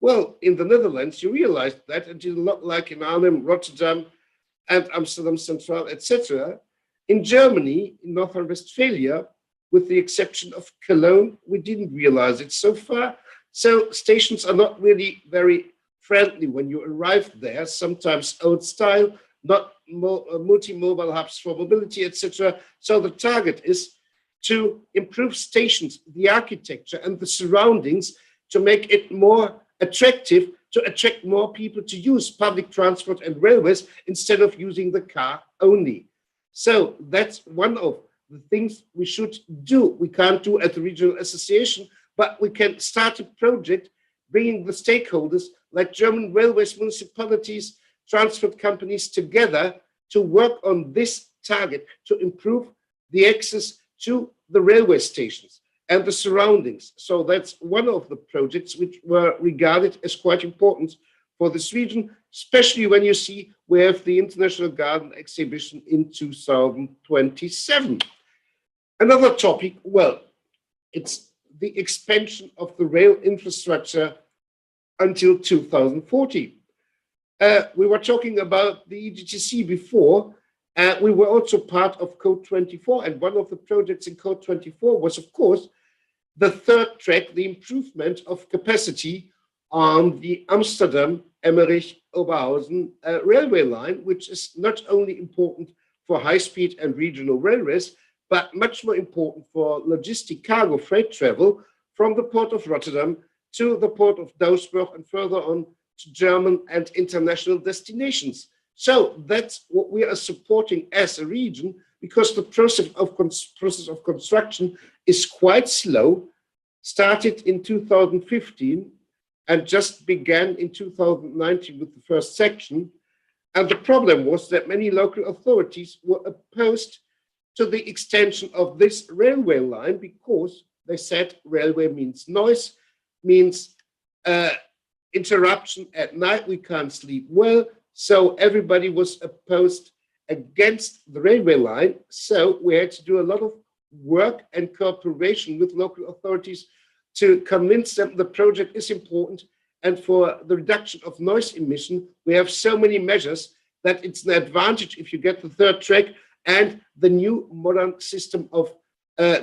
Well, in the Netherlands, you realized that, and it's not like in Arnhem, Rotterdam, and Amsterdam Central, etc. In Germany, in North Rhine-Westphalia, with the exception of Cologne, we didn't realize it so far. So stations are not really very friendly when you arrive there, sometimes old style, not multi-mobile hubs for mobility, etc. So the target is to improve stations, the architecture and the surroundings to make it more attractive, to attract more people to use public transport and railways instead of using the car only. So that's one of the things we should do. We can't do at the regional association, but we can start a project bringing the stakeholders like German railways, municipalities, transport companies together to work on this target to improve the access to the railway stations and the surroundings. So that's one of the projects which were regarded as quite important for this region, especially when you see we have the International Garden Exhibition in 2027. Another topic, well, it's the expansion of the rail infrastructure until 2040. We were talking about the EGTC before. We were also part of Code 24, and one of the projects in Code 24 was, of course, the third track, the improvement of capacity on the Amsterdam-Emmerich-Oberhausen railway line, which is not only important for high-speed and regional railways, but much more important for logistic cargo freight travel from the port of Rotterdam to the port of Duisburg and further on to German and international destinations. So that's what we are supporting as a region, because the process of construction is quite slow, started in 2015 and just began in 2019 with the first section. And the problem was that many local authorities were opposed to the extension of this railway line because they said railway means noise, means interruption at night, we can't sleep well. So everybody was opposed against the railway line. So we had to do a lot of work and cooperation with local authorities to convince them the project is important. And for the reduction of noise emission, we have so many measures that it's an advantage if you get the third track and the new modern system of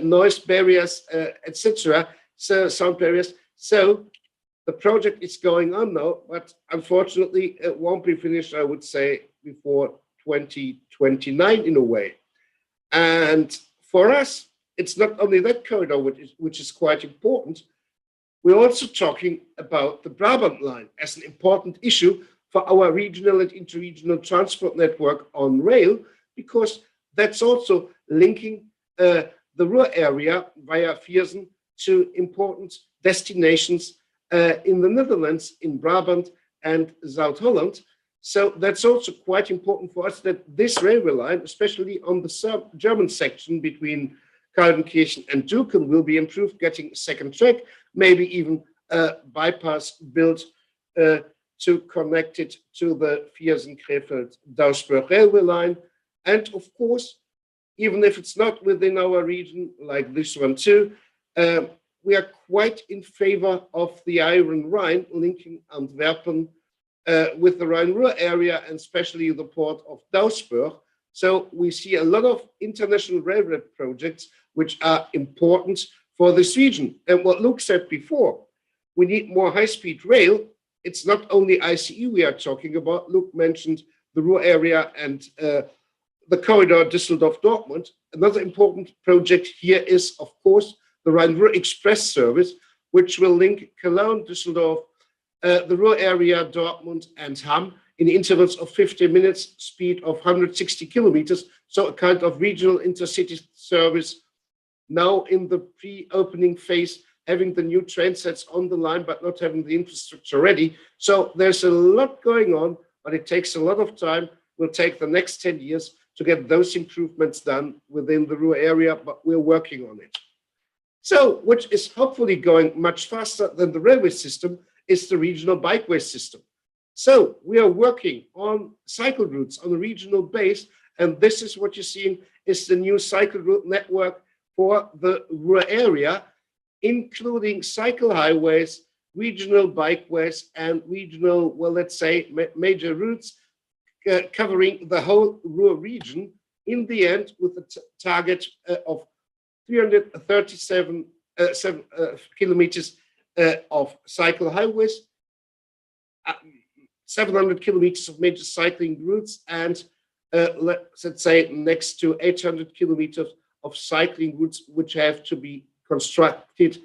noise barriers, etc. So sound barriers. So the project is going on now, but unfortunately it won't be finished, I would say, before 2029 in a way. And for us, it's not only that corridor which is quite important. We're also talking about the Brabant line as an important issue for our regional and interregional transport network on rail, because that's also linking the Ruhr area via Viersen to important destinations in the Netherlands, in Brabant and South Holland. So that's also quite important for us that this railway line, especially on the German section between Kaltenkirchen and Duken, will be improved, getting a second track, maybe even a bypass built to connect it to the Viersen-Krefeld-Dausburg railway line. And of course, even if it's not within our region, like this one too, we are quite in favor of the Iron Rhine linking Antwerpen with the Rhine-Ruhr area, and especially the port of Dausburg. So we see a lot of international railway projects which are important for this region. And what Luke said before, we need more high-speed rail. It's not only ICE we are talking about. Luke mentioned the Ruhr area and the corridor Düsseldorf-Dortmund. Another important project here is, of course, the Rhine-Ruhr Express service, which will link Cologne, Düsseldorf, the Ruhr area, Dortmund and Hamm in intervals of 50 minutes, speed of 160 kilometers. So a kind of regional intercity service now in the pre-opening phase, having the new train sets on the line, but not having the infrastructure ready. So there's a lot going on, but it takes a lot of time. Will take the next 10 years to get those improvements done within the Ruhr area, but we're working on it. So, which is hopefully going much faster than the railway system, is the regional bikeway system. So we are working on cycle routes on a regional base, and this is what you're seeing is the new cycle route network for the Ruhr area, including cycle highways, regional bikeways, and regional, well, let's say, major routes covering the whole Ruhr region, in the end with a target of 337 kilometers of cycle highways, 700 kilometers of major cycling routes, and let's say next to 800 kilometers of cycling routes which have to be constructed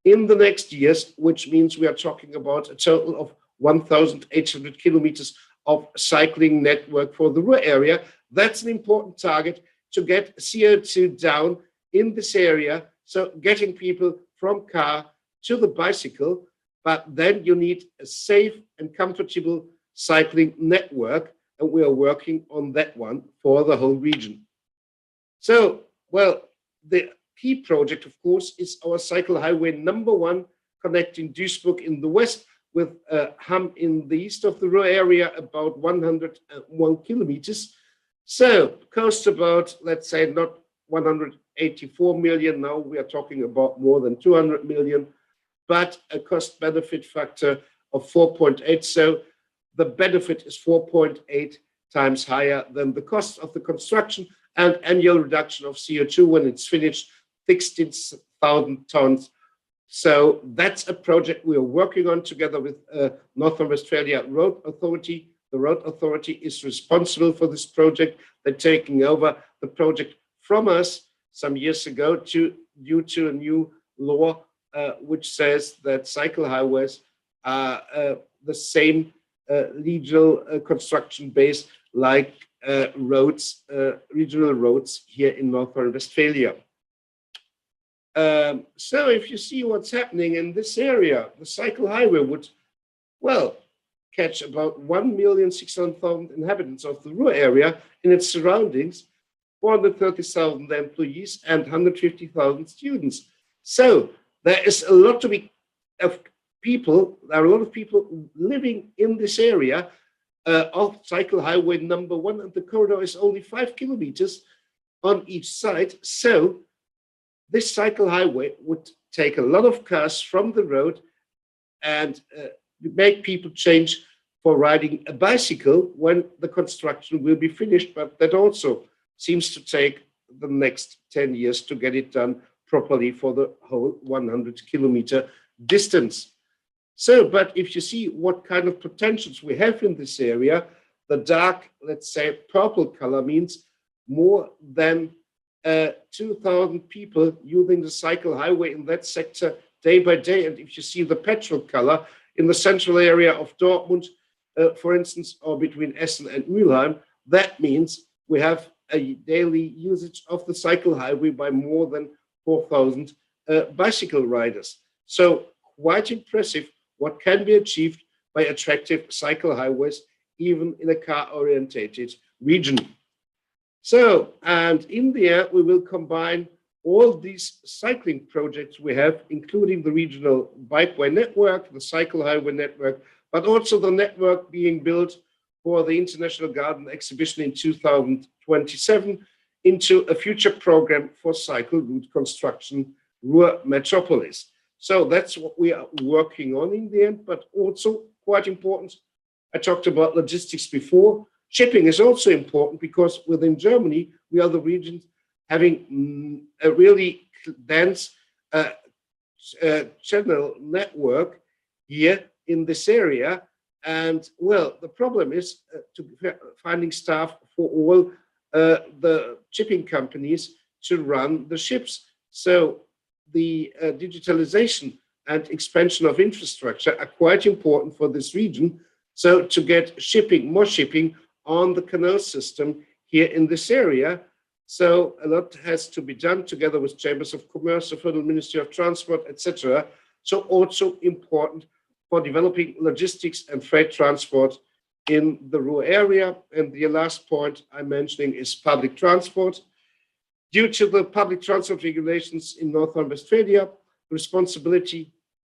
in the next years, which means we are talking about a total of 1,800 kilometers of cycling network for the Ruhr area. That's an important target to get CO2 down in this area. So getting people from car to the bicycle, but then you need a safe and comfortable cycling network. And we are working on that one for the whole region. So, well, the key project, of course, is our cycle highway #1 connecting Duisburg in the west with Hamm in the east of the Ruhr area, about 101 kilometers. So cost about, let's say, not 184 million. Now we are talking about more than 200 million, but a cost benefit factor of 4.8. So the benefit is 4.8 times higher than the cost of the construction, and annual reduction of CO2 when it's finished, 16,000 tons. So that's a project we are working on together with North Rhine-Westphalia Road Authority. The Road Authority is responsible for this project. They're taking over the project from us some years ago due to a new law which says that cycle highways are the same legal construction base like roads, regional roads here in North Rhine-Westphalia. So if you see what's happening in this area, the cycle highway would, well, catch about 1,600,000 inhabitants of the Ruhr area in its surroundings, 430,000 employees and 150,000 students. So there is a lot to be of people, there are a lot of people living in this area of cycle highway #1, and the corridor is only 5 kilometers on each side. So this cycle highway would take a lot of cars from the road and make people change for riding a bicycle when the construction will be finished. But that also seems to take the next 10 years to get it done properly for the whole 100-kilometer distance. So, but if you see what kind of potentials we have in this area, the dark, let's say, purple color means more than 2,000 people using the cycle highway in that sector day by day. And if you see the petrol color in the central area of Dortmund, for instance, or between Essen and Mülheim, that means we have a daily usage of the cycle highway by more than 4,000 bicycle riders. So quite impressive what can be achieved by attractive cycle highways, even in a car-orientated region. So, and in there, we will combine all these cycling projects we have, including the regional bikeway network, the cycle highway network, but also the network being built for the International Garden Exhibition in 2027 into a future program for cycle route construction, Ruhr Metropolis. So that's what we are working on in the end, but also quite important. I talked about logistics before. Shipping is also important because within Germany, we are the region having a really dense channel network here in this area. And well, the problem is finding staff for all the shipping companies to run the ships. So the digitalization and expansion of infrastructure are quite important for this region. So to get shipping, more shipping on the canal system here in this area. So a lot has to be done together with Chambers of Commerce, the Federal Ministry of Transport, etc. So also important for developing logistics and freight transport in the Ruhr area. And the last point I'm mentioning is public transport. Due to the public transport regulations in North Rhine-Westphalia, responsibility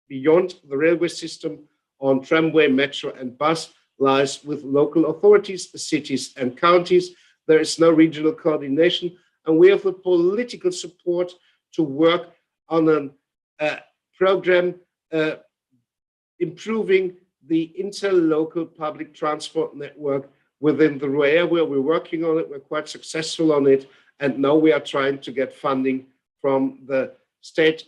beyond the railway system on tramway, metro, and bus lies with local authorities, cities, and counties. There is no regional coordination, and we have the political support to work on a program improving the interlocal public transport network within the Ruhr area. We're working on it, we're quite successful on it, and now we are trying to get funding from the State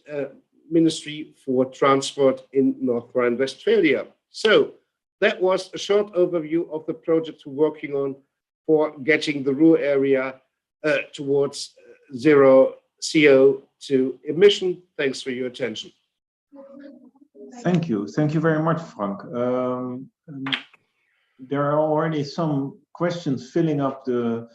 Ministry for Transport in North Rhine-Westphalia. So that was a short overview of the projects we're working on for getting the Ruhr area towards zero CO2 emission. Thanks for your attention. Thank you. Thank you very much, Frank. There are already some questions filling up the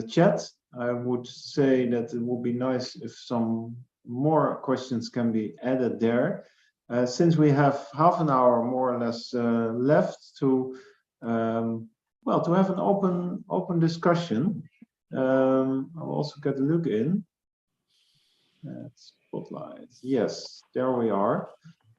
chat. I would say that it would be nice if some more questions can be added there. Since we have half an hour more or less left to well, to have an open discussion. I'll also get a look in. Spotlight. Yes, there we are.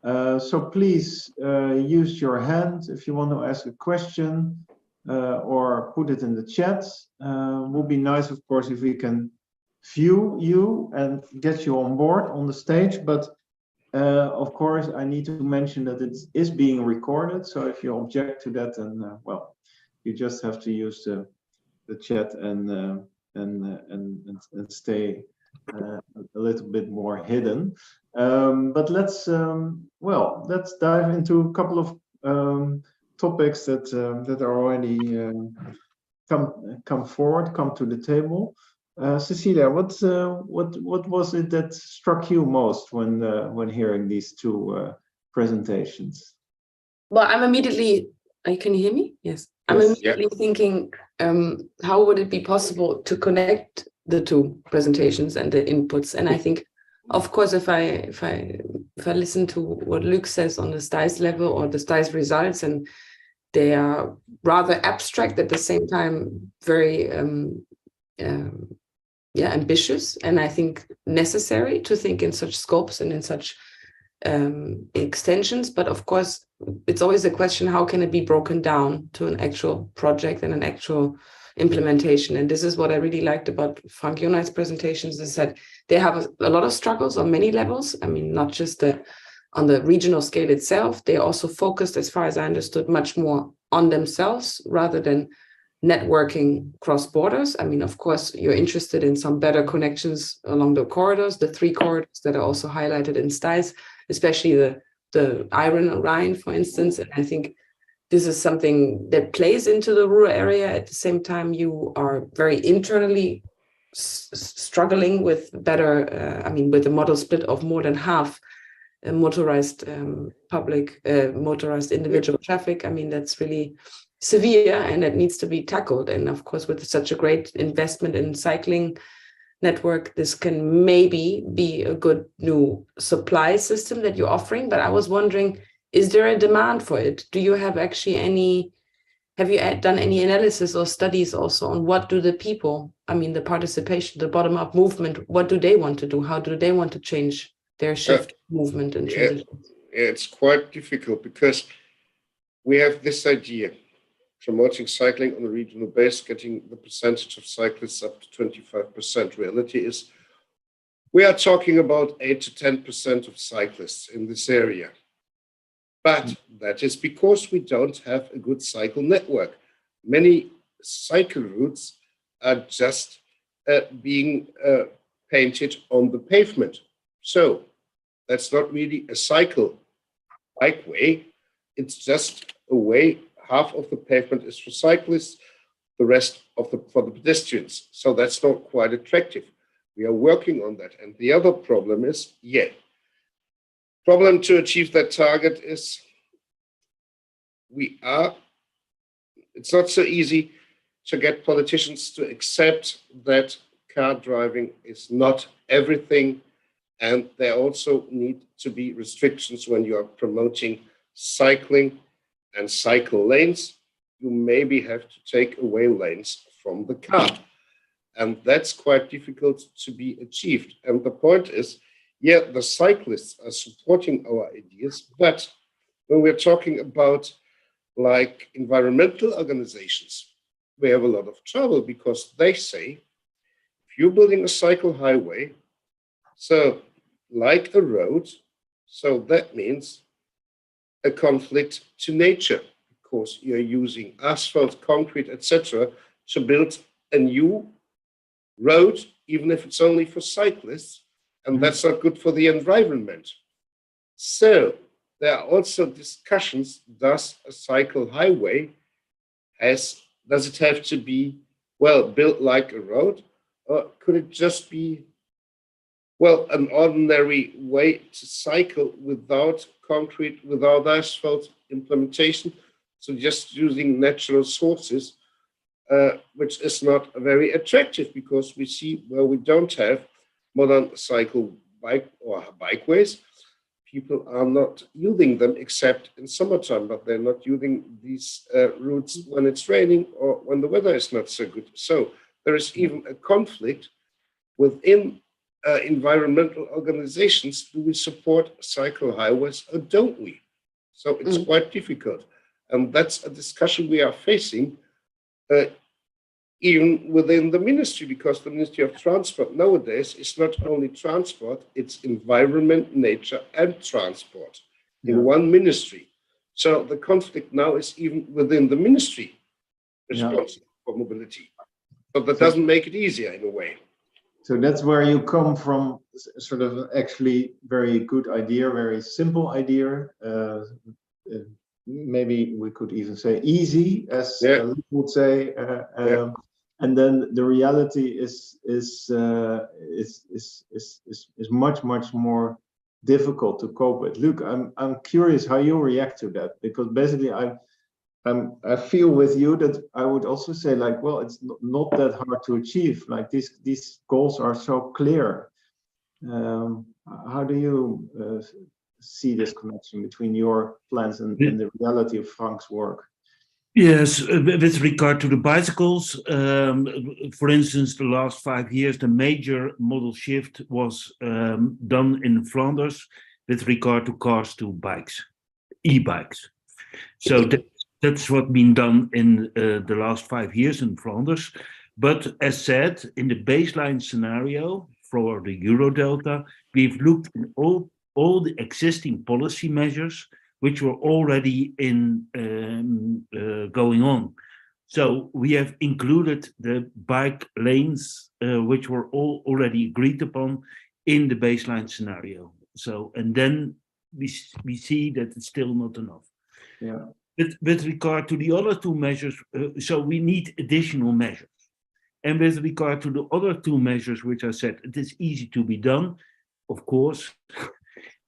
So please use your hand if you want to ask a question or put it in the chat. Would be nice, of course, if we can view you and get you on board on the stage. But of course, I need to mention that it is being recorded. So if you object to that, then well, you just have to use the chat and stay a little bit more hidden. But let's well, let's dive into a couple of topics that are already come forward, come to the table. Cecilia, what was it that struck you most when hearing these two presentations? Well, I'm immediately. Can you hear me? Yes. I'm immediately thinking, how would it be possible to connect the two presentations and the inputs? And I think, of course, if I listen to what Luc says on the STICE level or the STICE results, and they are rather abstract at the same time, very ambitious, and I think necessary to think in such scopes and in such extensions. But of course, it's always a question, how can it be broken down to an actual project and an actual implementation? And this is what I really liked about Frank Jonig's presentations, is that they have a lot of struggles on many levels. I mean, not just on the regional scale itself. They also focused, as far as I understood, much more on themselves rather than networking cross borders. I mean, of course, you're interested in some better connections along the corridors, the 3 corridors that are also highlighted in STICE, especially the the Iron Rhine, for instance. And I think this is something that plays into the rural area. At the same time, you are very internally struggling with better, with a model split of more than half motorized motorized individual traffic. I mean, that's really severe and it needs to be tackled. And of course, with such a great investment in cycling network, this can maybe be a good new supply system that you're offering. But I was wondering, is there a demand for it? Do you have actually have you done any analysis or studies also on what do the people, the participation, the bottom-up movement, what do they want to do? How do they want to change their shift movement and transition? It's quite difficult because we have this idea, promoting cycling on a regional base, getting the percentage of cyclists up to 25%. Reality is we are talking about 8 to 10% of cyclists in this area. But that is because we don't have a good cycle network. Many cycle routes are just being painted on the pavement. So that's not really a cycle bikeway. It's just a way. Half of the pavement is for cyclists, the rest for the pedestrians. So that's not quite attractive. We are working on that. And the other problem is, problem to achieve that target is it's not so easy to get politicians to accept that car driving is not everything. And there also need to be restrictions when you are promoting cycling and cycle lanes. You maybe have to take away lanes from the car. And that's quite difficult to be achieved. And the point is, the cyclists are supporting our ideas, but when we're talking about like environmental organizations, we have a lot of trouble because they say, if you're building a cycle highway, so like a road, so that means a conflict to nature because you're using asphalt, concrete, etc. to build a new road, even if it's only for cyclists, and that's not good for the environment. So there are also discussions, does a cycle highway does it have to be, built like a road, or could it just be, an ordinary way to cycle without concrete, without asphalt implementation, so just using natural sources, which is not very attractive because we see where we don't have modern cycle bikeways, people are not using them except in summertime, but they're not using these routes when it's raining or when the weather is not so good. So there is even a conflict within environmental organizations. Do we support cycle highways or don't we? So it's quite difficult. And that's a discussion we are facing even within the ministry, because the Ministry of Transport nowadays is not only transport, it's environment, nature, and transport in one ministry. So the conflict now is even within the ministry responsible for mobility. But that doesn't make it easier in a way. So that's where you come from, sort of actually very good idea, very simple idea. Maybe we could even say easy, as Luc would say. And then the reality is much more difficult to cope with. Luc, I'm curious how you react to that, because basically I feel with you that I would also say, like, well, it's not that hard to achieve. Like these goals are so clear. How do you see this connection between your plans and the reality of Frank's work? Yes, with regard to the bicycles, for instance, the last 5 years, the major model shift was done in Flanders with regard to cars to bikes, e-bikes. So that's what's been done in the last 5 years in Flanders. But as said, in the baseline scenario for the Eurodelta, we've looked at all the existing policy measures which were already going on. So we have included the bike lanes, which were all already agreed upon in the baseline scenario. So, and then we see that it's still not enough. Yeah. With regard to the other two measures, so we need additional measures. And with regard to the other two measures, which I said, it is easy to be done. Of course,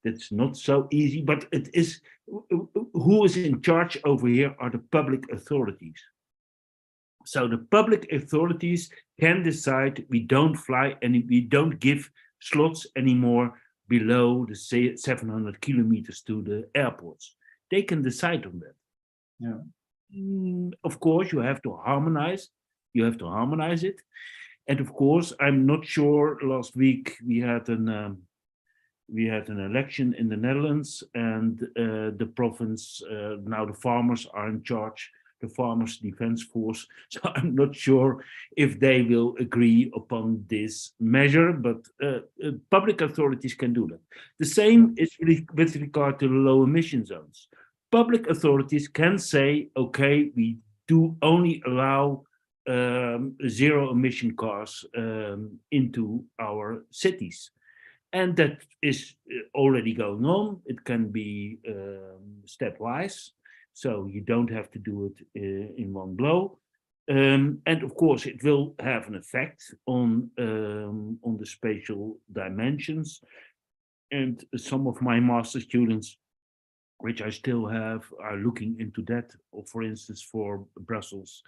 that's not so easy, but it is, who is in charge over here are the public authorities. So the public authorities can decide we don't fly and we don't give slots anymore below the 700 kilometers to the airports. They can decide on that. Yeah. Of course, you have to harmonize. You have to harmonize it. And of course, I'm not sure. Last week we had an election in the Netherlands, and the province, now the farmers are in charge, the Farmers Defense Force. So I'm not sure if they will agree upon this measure, but public authorities can do that. The same is with regard to the low emission zones. Public authorities can say, okay, we do only allow zero emission cars into our cities. And that is already going on. It can be stepwise, so you don't have to do it in one blow. And of course, it will have an effect on the spatial dimensions. And some of my master students, which I still have, are looking into that, or for instance, for Brussels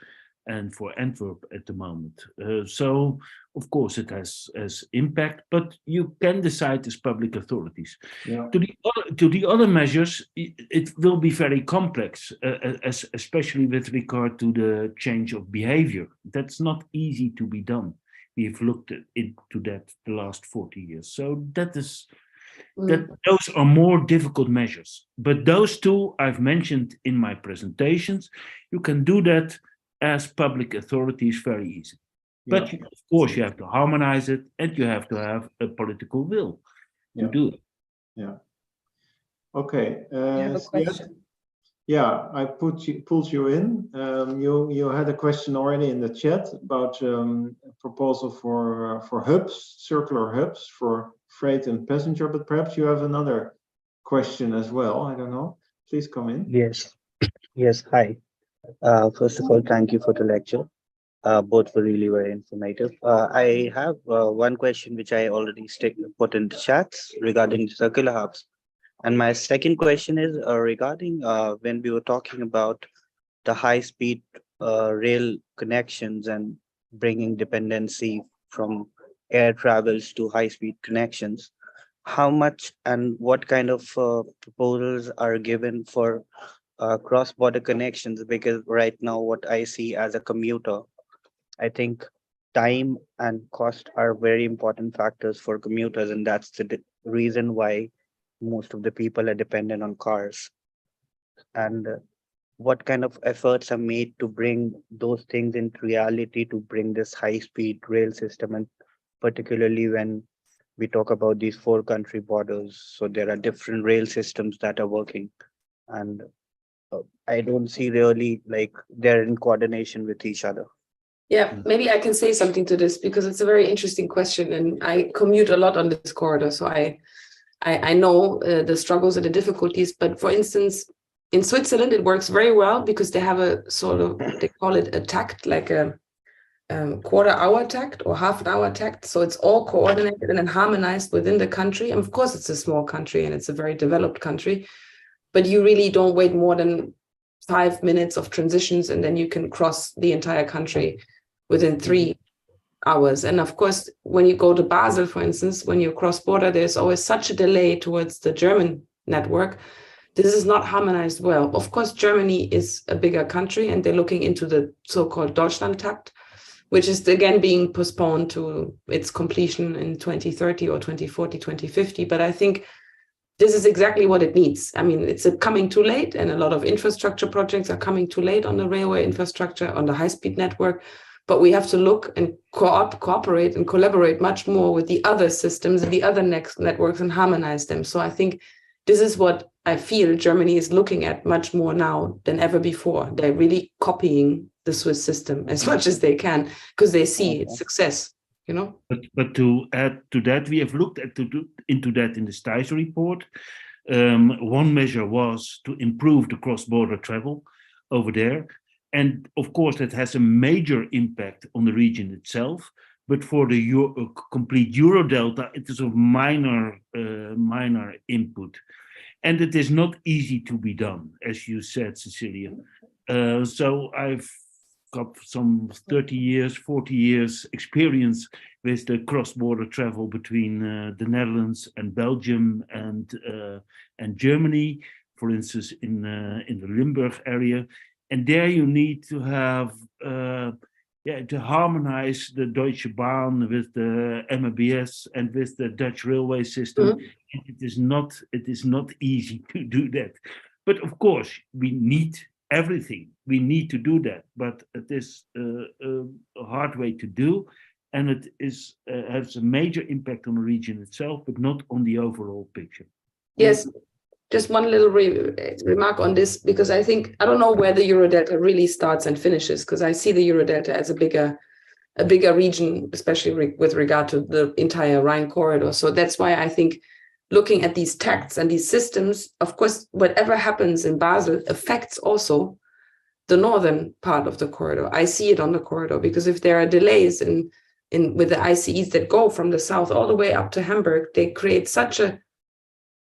and for Antwerp at the moment. So, of course, it has impact, but you can decide as public authorities. Yeah. To the other measures, it will be very complex, especially with regard to the change of behavior. That's not easy to be done. We've looked into that the last 40 years. So that is... those are more difficult measures. But those two I've mentioned in my presentations. You can do that as public authorities very easy. But Yeah. of course, you have to harmonize it, and you have to have a political will to do it. Yeah. Okay. I have a question. Yeah, I pulled you in. You had a question already in the chat about a proposal for hubs, circular hubs for freight and passenger, but perhaps you have another question as well. I don't know. Please come in. Yes. Yes. Hi. First of all, thank you for the lecture. Both were really very informative. I have one question which I already put in the chats regarding circular hubs. And my second question is regarding when we were talking about the high-speed rail connections and bringing dependency from air travels to high-speed connections. How much and what kind of proposals are given for cross-border connections? Because right now what I see as a commuter, I think time and cost are very important factors for commuters, and that's the reason why most of the people are dependent on cars. And what kind of efforts are made to bring those things into reality, to bring this high-speed rail system, and particularly when we talk about these 4-country borders, so there are different rail systems that are working, and I don't see really like they're in coordination with each other. Yeah, maybe I can say something to this because it's a very interesting question, and I commute a lot on this corridor, so I know the struggles and the difficulties. But for instance, in Switzerland, it works very well because they have a sort of, they call it a takt, like a quarter-hour takt or half-an-hour takt. So it's all coordinated and then harmonized within the country. And of course, it's a small country and it's a very developed country, but you really don't wait more than 5 minutes of transitions, and then you can cross the entire country within 3 hours. And of course, when you go to Basel, for instance, when you cross border, there's always such a delay towards the German network. This is not harmonized well. Of course, Germany is a bigger country and they're looking into the so-called Deutschlandtakt, which is again being postponed to its completion in 2030 or 2040, 2050. But I think this is exactly what it needs. I mean, it's coming too late, and a lot of infrastructure projects are coming too late on the railway infrastructure, on the high-speed network. But we have to look and cooperate and collaborate much more with the other systems and the other networks and harmonize them. So I think this is what I feel Germany is looking at much more now than ever before. They're really copying the Swiss system as much as they can because they see its success, you know. But to add to that, we have looked into that in the Stais report. One measure was to improve the cross-border travel over there. And of course, that has a major impact on the region itself. But for the complete Eurodelta, it is of minor input. And it is not easy to be done, as you said, Cecilia. So I've got some 30 years, 40 years experience with the cross-border travel between the Netherlands and Belgium and Germany, for instance, in the Limburg area. And there you need to have, to harmonize the Deutsche Bahn with the MBS and with the Dutch railway system. Mm-hmm. It is not easy to do that. But of course, we need everything. We need to do that, but it is a hard way to do. And it is has a major impact on the region itself, but not on the overall picture. Yes. Just one little remark on this, because I think, I don't know where the Eurodelta really starts and finishes, because I see the Eurodelta as a bigger region, especially with regard to the entire Rhine corridor. So that's why I think looking at these tacts and these systems, of course, whatever happens in Basel affects also the northern part of the corridor. I see it on the corridor, because if there are delays with the ICEs that go from the south all the way up to Hamburg, they create such a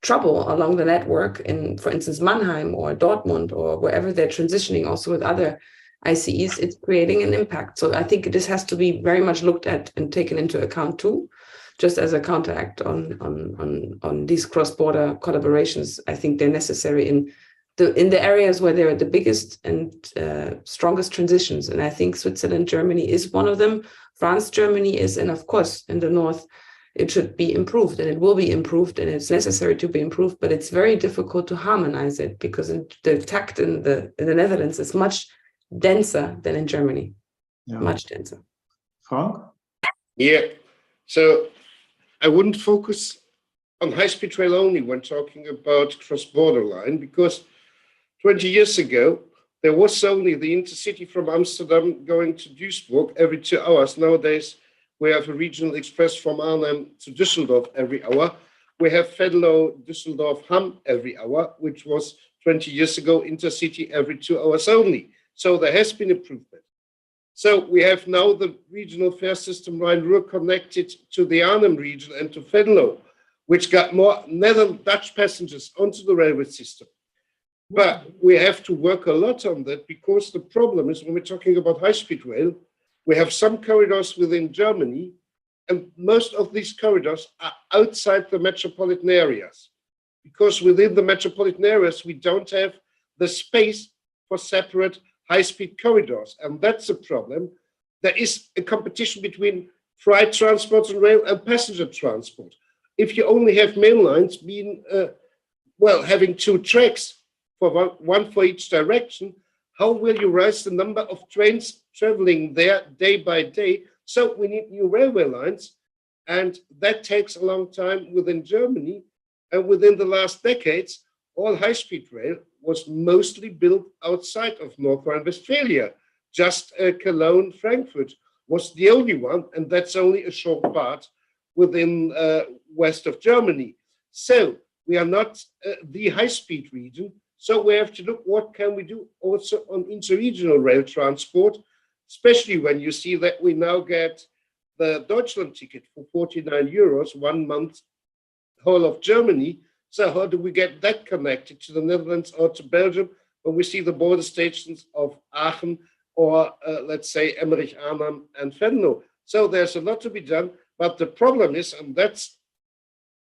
trouble along the network in, for instance, Mannheim or Dortmund or wherever they're transitioning also with other ICEs, it's creating an impact. So I think this has to be very much looked at and taken into account too, just as a counteract on these cross-border collaborations. I think they're necessary in the areas where there are the biggest and strongest transitions. And I think Switzerland, Germany is one of them. France, Germany is, and of course, in the north, it should be improved, and it will be improved, and it's necessary to be improved, but it's very difficult to harmonize it because the tact in the Netherlands is much denser than in Germany, much denser. Frank? Yeah, so I wouldn't focus on high-speed rail only when talking about cross-border line, because 20 years ago, there was only the intercity from Amsterdam going to Duisburg every 2 hours. Nowadays, we have a regional express from Arnhem to Düsseldorf every hour. We have Venlo, Düsseldorf, Hamm every hour, which was 20 years ago intercity every 2 hours only. So there has been improvement. So we have now the regional fare system Rhine-Ruhr connected to the Arnhem region and to Venlo, which got more Dutch passengers onto the railway system. But we have to work a lot on that, because the problem is when we're talking about high-speed rail, we have some corridors within Germany, and most of these corridors are outside the metropolitan areas, because within the metropolitan areas, we don't have the space for separate high-speed corridors. And that's a problem. There is a competition between freight transport and rail and passenger transport. If you only have main lines having 2 tracks for one for each direction, how will you raise the number of trains traveling there day by day? So we need new railway lines, and that takes a long time within Germany. And within the last decades, all high-speed rail was mostly built outside of North Rhine-Westphalia. Just Cologne, Frankfurt was the only one, and that's only a short part within west of Germany. So we are not the high-speed region. So we have to look what can we do also on interregional rail transport, especially when you see that we now get the Deutschland ticket for 49 euros, 1 month, whole of Germany. So how do we get that connected to the Netherlands or to Belgium when we see the border stations of Aachen or let's say Emmerich, Arnhem and Venlo? So there's a lot to be done, but the problem is, and that's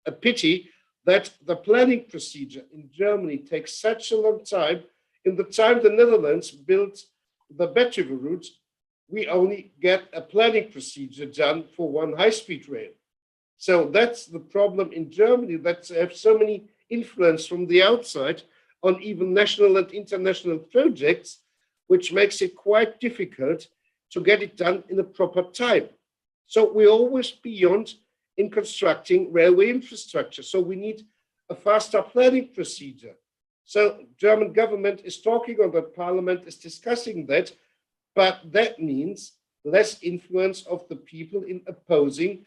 a pity, that the planning procedure in Germany takes such a long time. In the time the Netherlands built the Betuwe route, we only get a planning procedure done for one high-speed rail. So that's the problem in Germany, that they have so many influence from the outside on even national and international projects, which makes it quite difficult to get it done in a proper time. So we're always beyond in constructing railway infrastructure. So we need a faster planning procedure. So German government is talking on that, parliament is discussing that, but that means less influence of the people in opposing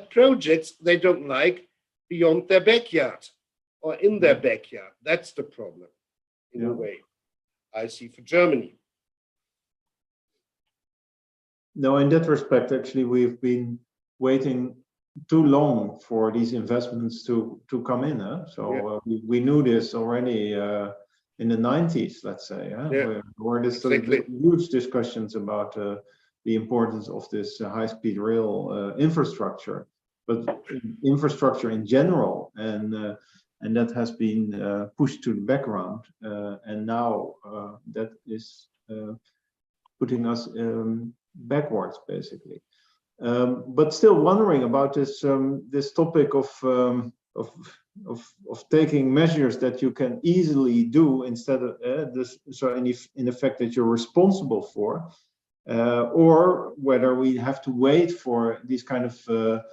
projects they don't like beyond their backyard. or in their backyard. That's the problem, in a way, I see for Germany. No, in that respect, actually, we've been waiting too long for these investments to come in. So we knew this already in the 90s, let's say, where there's huge discussions about the importance of this high-speed rail infrastructure, but infrastructure in general, and that has been pushed to the background, and now that is putting us backwards, basically. But still wondering about this this topic of taking measures that you can easily do instead of this. So in effect that you're responsible for, or whether we have to wait for these kind of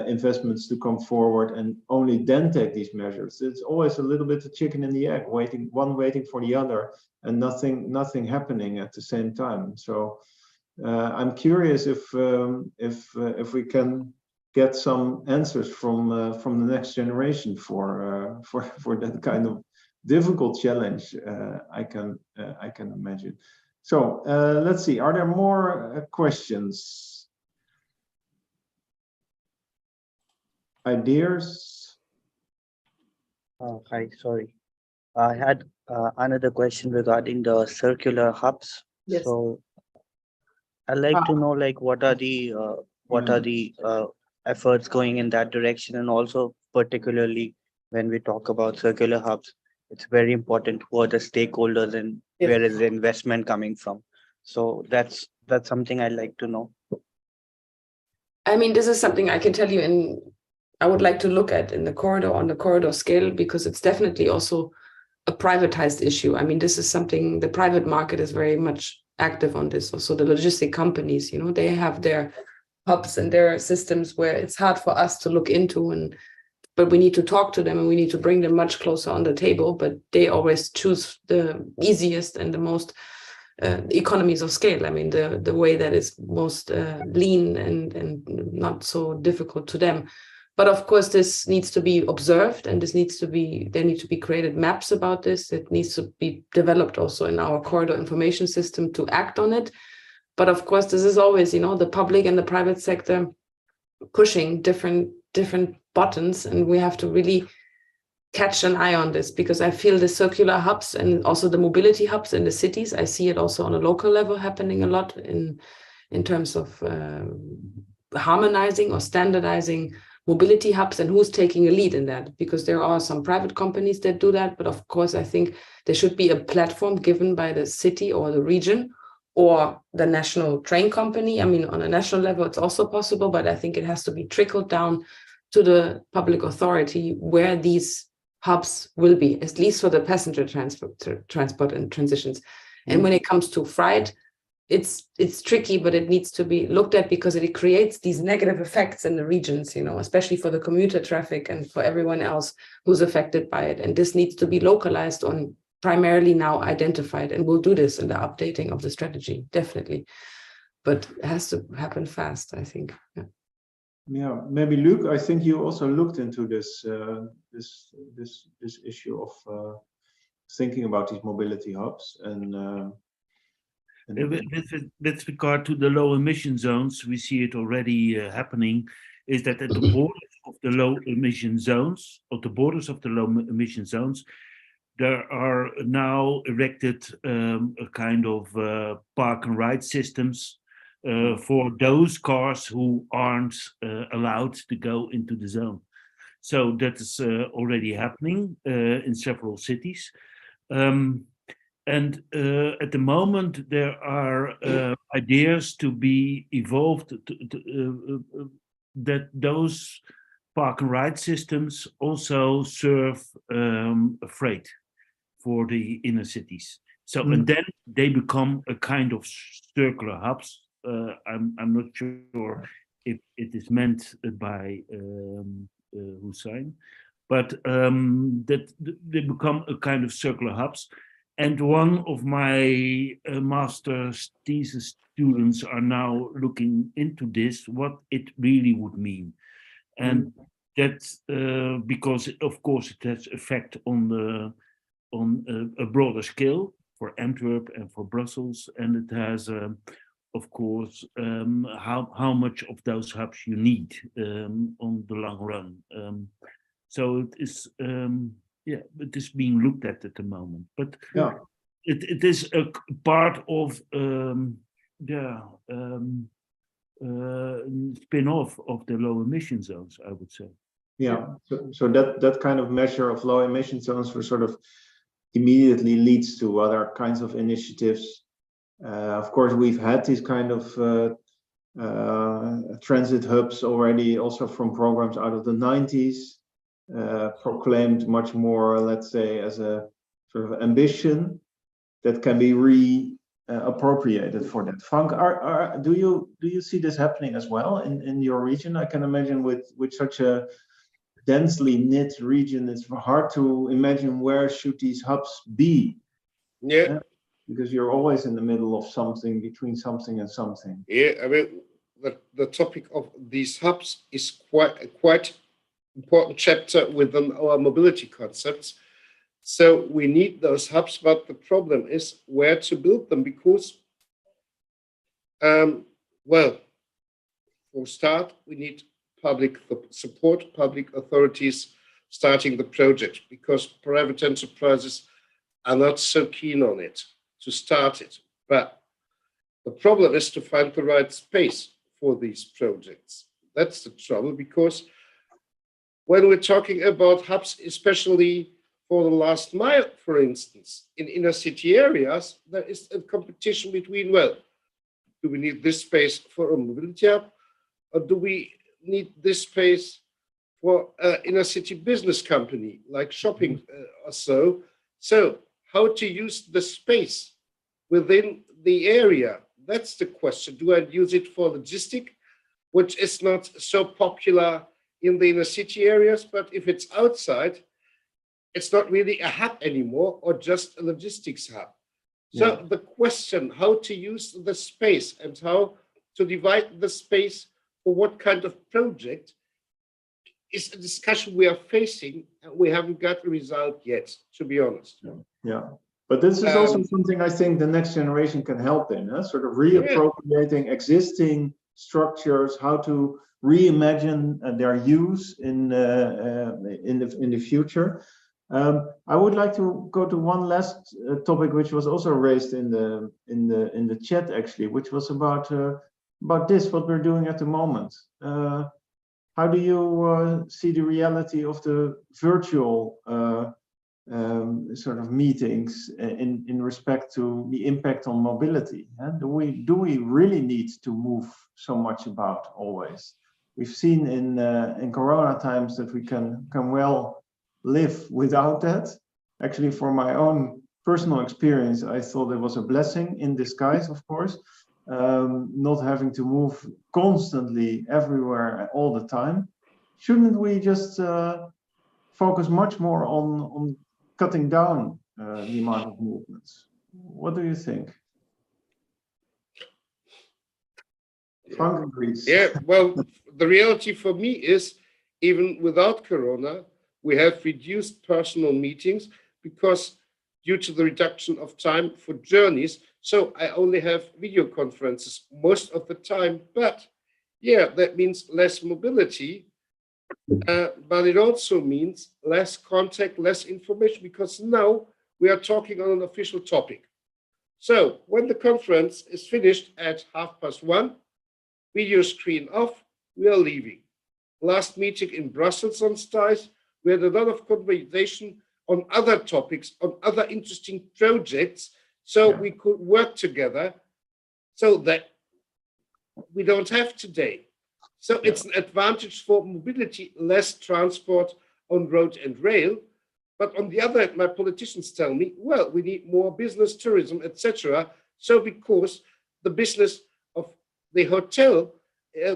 investments to come forward and only then take these measures. It's always a little bit of chicken and the egg, waiting for the other, and nothing happening at the same time. So I'm curious if we can get some answers from the next generation for that kind of difficult challenge. I can imagine. So let's see. Are there more questions? Ideas? Hi, sorry. I had another question regarding the circular hubs. Yes. So I'd like to know, like, what are the efforts going in that direction, and also particularly when we talk about circular hubs, it's very important who are the stakeholders and where is the investment coming from. So that's something I'd like to know. I mean, this is something I can tell you, and I would like to look at in the corridor, on the corridor scale, because it's definitely also a privatized issue. I mean, this is something the private market is very much active on this. Also, the logistic companies, you know, they have their hubs and their systems where it's hard for us to look into, but we need to talk to them and we need to bring them much closer on the table. But they always choose the easiest and the most economies of scale. I mean, the way that is most lean and not so difficult to them. But of course, this needs to be observed, and there need to be created maps about this. It needs to be developed also in our corridor information system to act on it. But of course, this is always, you know, the public and the private sector pushing different buttons, and we have to really catch an eye on this, because I feel the circular hubs and also the mobility hubs in the cities, I see it also on a local level happening a lot in terms of harmonizing or standardizing mobility hubs, and who's taking a lead in that, because there are some private companies that do that. But of course, I think there should be a platform given by the city or the region or the national train company. I mean, on a national level, it's also possible, but I think it has to be trickled down to the public authority where these hubs will be, at least for the passenger transport and transitions. And when it comes to freight, it's tricky, but it needs to be looked at, because it creates these negative effects in the regions, you know, especially for the commuter traffic and for everyone else who's affected by it. And this needs to be localized on primarily now identified, and we'll do this in the updating of the strategy, definitely. But it has to happen fast, I think. Yeah, maybe Luc, I think you also looked into this this issue of thinking about these mobility hubs and. With regard to the low emission zones, we see it already happening, is that at the borders of the low emission zones, there are now erected a kind of park and ride systems for those cars who aren't allowed to go into the zone. So that is already happening in several cities. And at the moment, there are ideas to be evolved that those park and ride systems also serve freight for the inner cities. So and then they become a kind of circular hubs. I'm not sure if it is meant by Hussein, but that they become a kind of circular hubs. And one of my master's thesis students are now looking into this, what it really would mean. And That's because, of course, it has effect on a broader scale for Antwerp and for Brussels, and it has, of course, how much of those hubs you need on the long run. So it is, it is being looked at the moment, but it is a part of spin-off of the low emission zones, I would say. Yeah, so that kind of measure of low emission zones for sort of immediately leads to other kinds of initiatives. Of course, we've had these kind of transit hubs already, also from programs out of the 90s, proclaimed much more, let's say, as a sort of ambition that can be appropriated for that. Frank, do you see this happening as well in your region? I can imagine with such a densely knit region, it's hard to imagine where should these hubs be. Yeah. Because you're always in the middle of something, between something and something. Yeah, I mean, the topic of these hubs is quite important chapter within our mobility concepts. So we need those hubs, but the problem is where to build them, because, well, for start, we need public support, public authorities starting the project, because private enterprises are not so keen on it, to start it. But the problem is to find the right space for these projects. That's the trouble, because when we're talking about hubs, especially for the last mile, for instance, in inner city areas, there is a competition between, well, do we need this space for a mobility hub, or do we need this space for an inner city business company, like shopping or so? So how to use the space within the area? That's the question. Do I use it for logistic, which is not so popular in the inner city areas, but if it's outside, it's not really a hub anymore, or just a logistics hub. So the question, how to use the space and how to divide the space for what kind of project, is a discussion we are facing, and we haven't got a result yet, to be honest. Yeah. But this is also something I think the next generation can help in, sort of reappropriating existing structures, how to reimagine their use in the future. I would like to go to one last topic, which was also raised in the chat, actually, which was about this, what we're doing at the moment. How do you see the reality of the virtual sort of meetings in respect to the impact on mobility? Do we really need to move so much about always? We've seen in Corona times that we can well live without that. Actually, for my own personal experience, I thought it was a blessing in disguise, of course, not having to move constantly everywhere all the time. Shouldn't we just focus much more on cutting down the amount of movements? What do you think? Frank agrees. Yeah, well, the reality for me is, even without Corona, we have reduced personal meetings because due to the reduction of time for journeys. So I only have video conferences most of the time, but yeah, that means less mobility, but it also means less contact, less information, because now we are talking on an official topic. So when the conference is finished at 1:30, video screen off, we are leaving. Last meeting in Brussels on STICE, we had a lot of conversation on other topics, on other interesting projects, so we could work together, so that we don't have today. So it's an advantage for mobility, less transport on road and rail. But on the other hand, my politicians tell me, well, we need more business, tourism, etc. So because the business of the hotel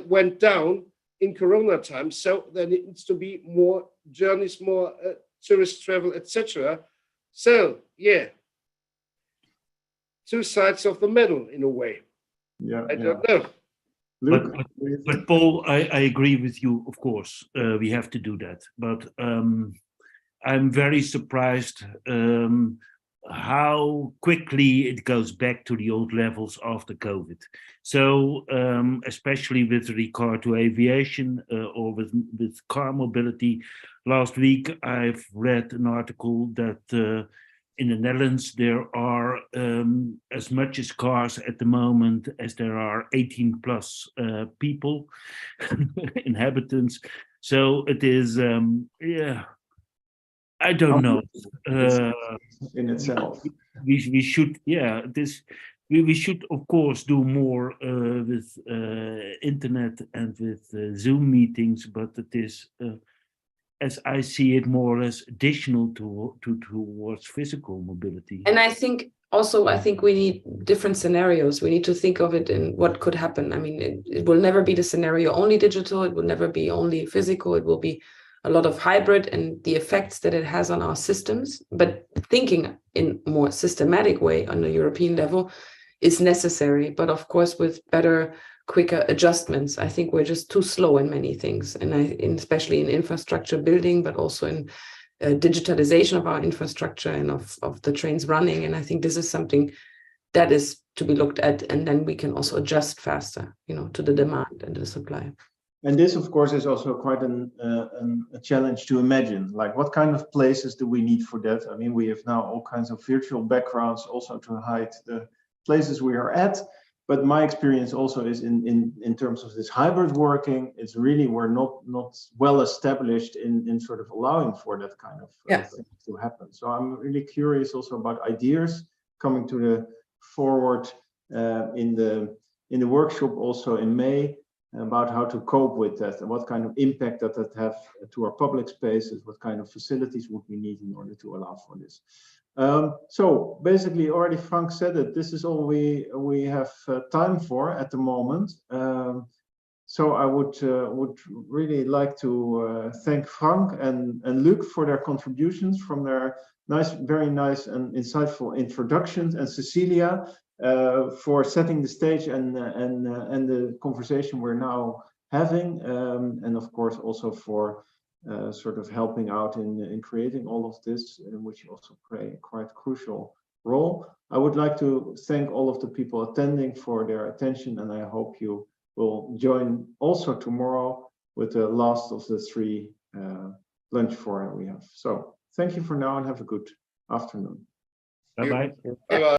went down in Corona times, so there needs to be more journeys, more tourist travel, etc. So yeah, two sides of the medal in a way. I don't know. Luke, But Paul, I agree with you, of course, we have to do that. But I'm very surprised how quickly it goes back to the old levels after COVID. So especially with regard to aviation or with car mobility, last week I've read an article that in the Netherlands there are as much as cars at the moment as there are 18 plus people, inhabitants. So it is, yeah. I don't know. in itself. We should, yeah. We should of course do more with internet and with Zoom meetings, but it is, as I see it, more or less additional towards physical mobility. And I think we need different scenarios. We need to think of it in what could happen. I mean, it will never be the scenario only digital. It will never be only physical. It will be a lot of hybrid and the effects that it has on our systems. But thinking in a more systematic way on the European level is necessary. But of course, with better, quicker adjustments. I think we're just too slow in many things, and especially in infrastructure building, but also in digitalization of our infrastructure and of the trains running. And I think this is something that is to be looked at, and then we can also adjust faster, to the demand and the supply. And this, of course, is also quite a challenge to imagine. Like, what kind of places do we need for that? I mean, we have now all kinds of virtual backgrounds also to hide the places we are at. But my experience also is in terms of this hybrid working, it's really, we're not well established in sort of allowing for that kind of thing to happen. So I'm really curious also about ideas coming to the forward in the workshop also in May, about how to cope with that and what kind of impact that have to our public spaces, what kind of facilities would we need in order to allow for this. So basically, already Frank said it, this is all we have time for at the moment. So I would really like to thank Frank and Luc for their contributions, from their very nice and insightful introductions, and Cecilia for setting the stage and the conversation we're now having, and of course also for sort of helping out in creating all of this, in which you also play a quite crucial role. I would like to thank all of the people attending for their attention, and I hope you will join also tomorrow with the last of the 3 lunch fora we have. So thank you for now and have a good afternoon. Bye-bye. Bye-bye.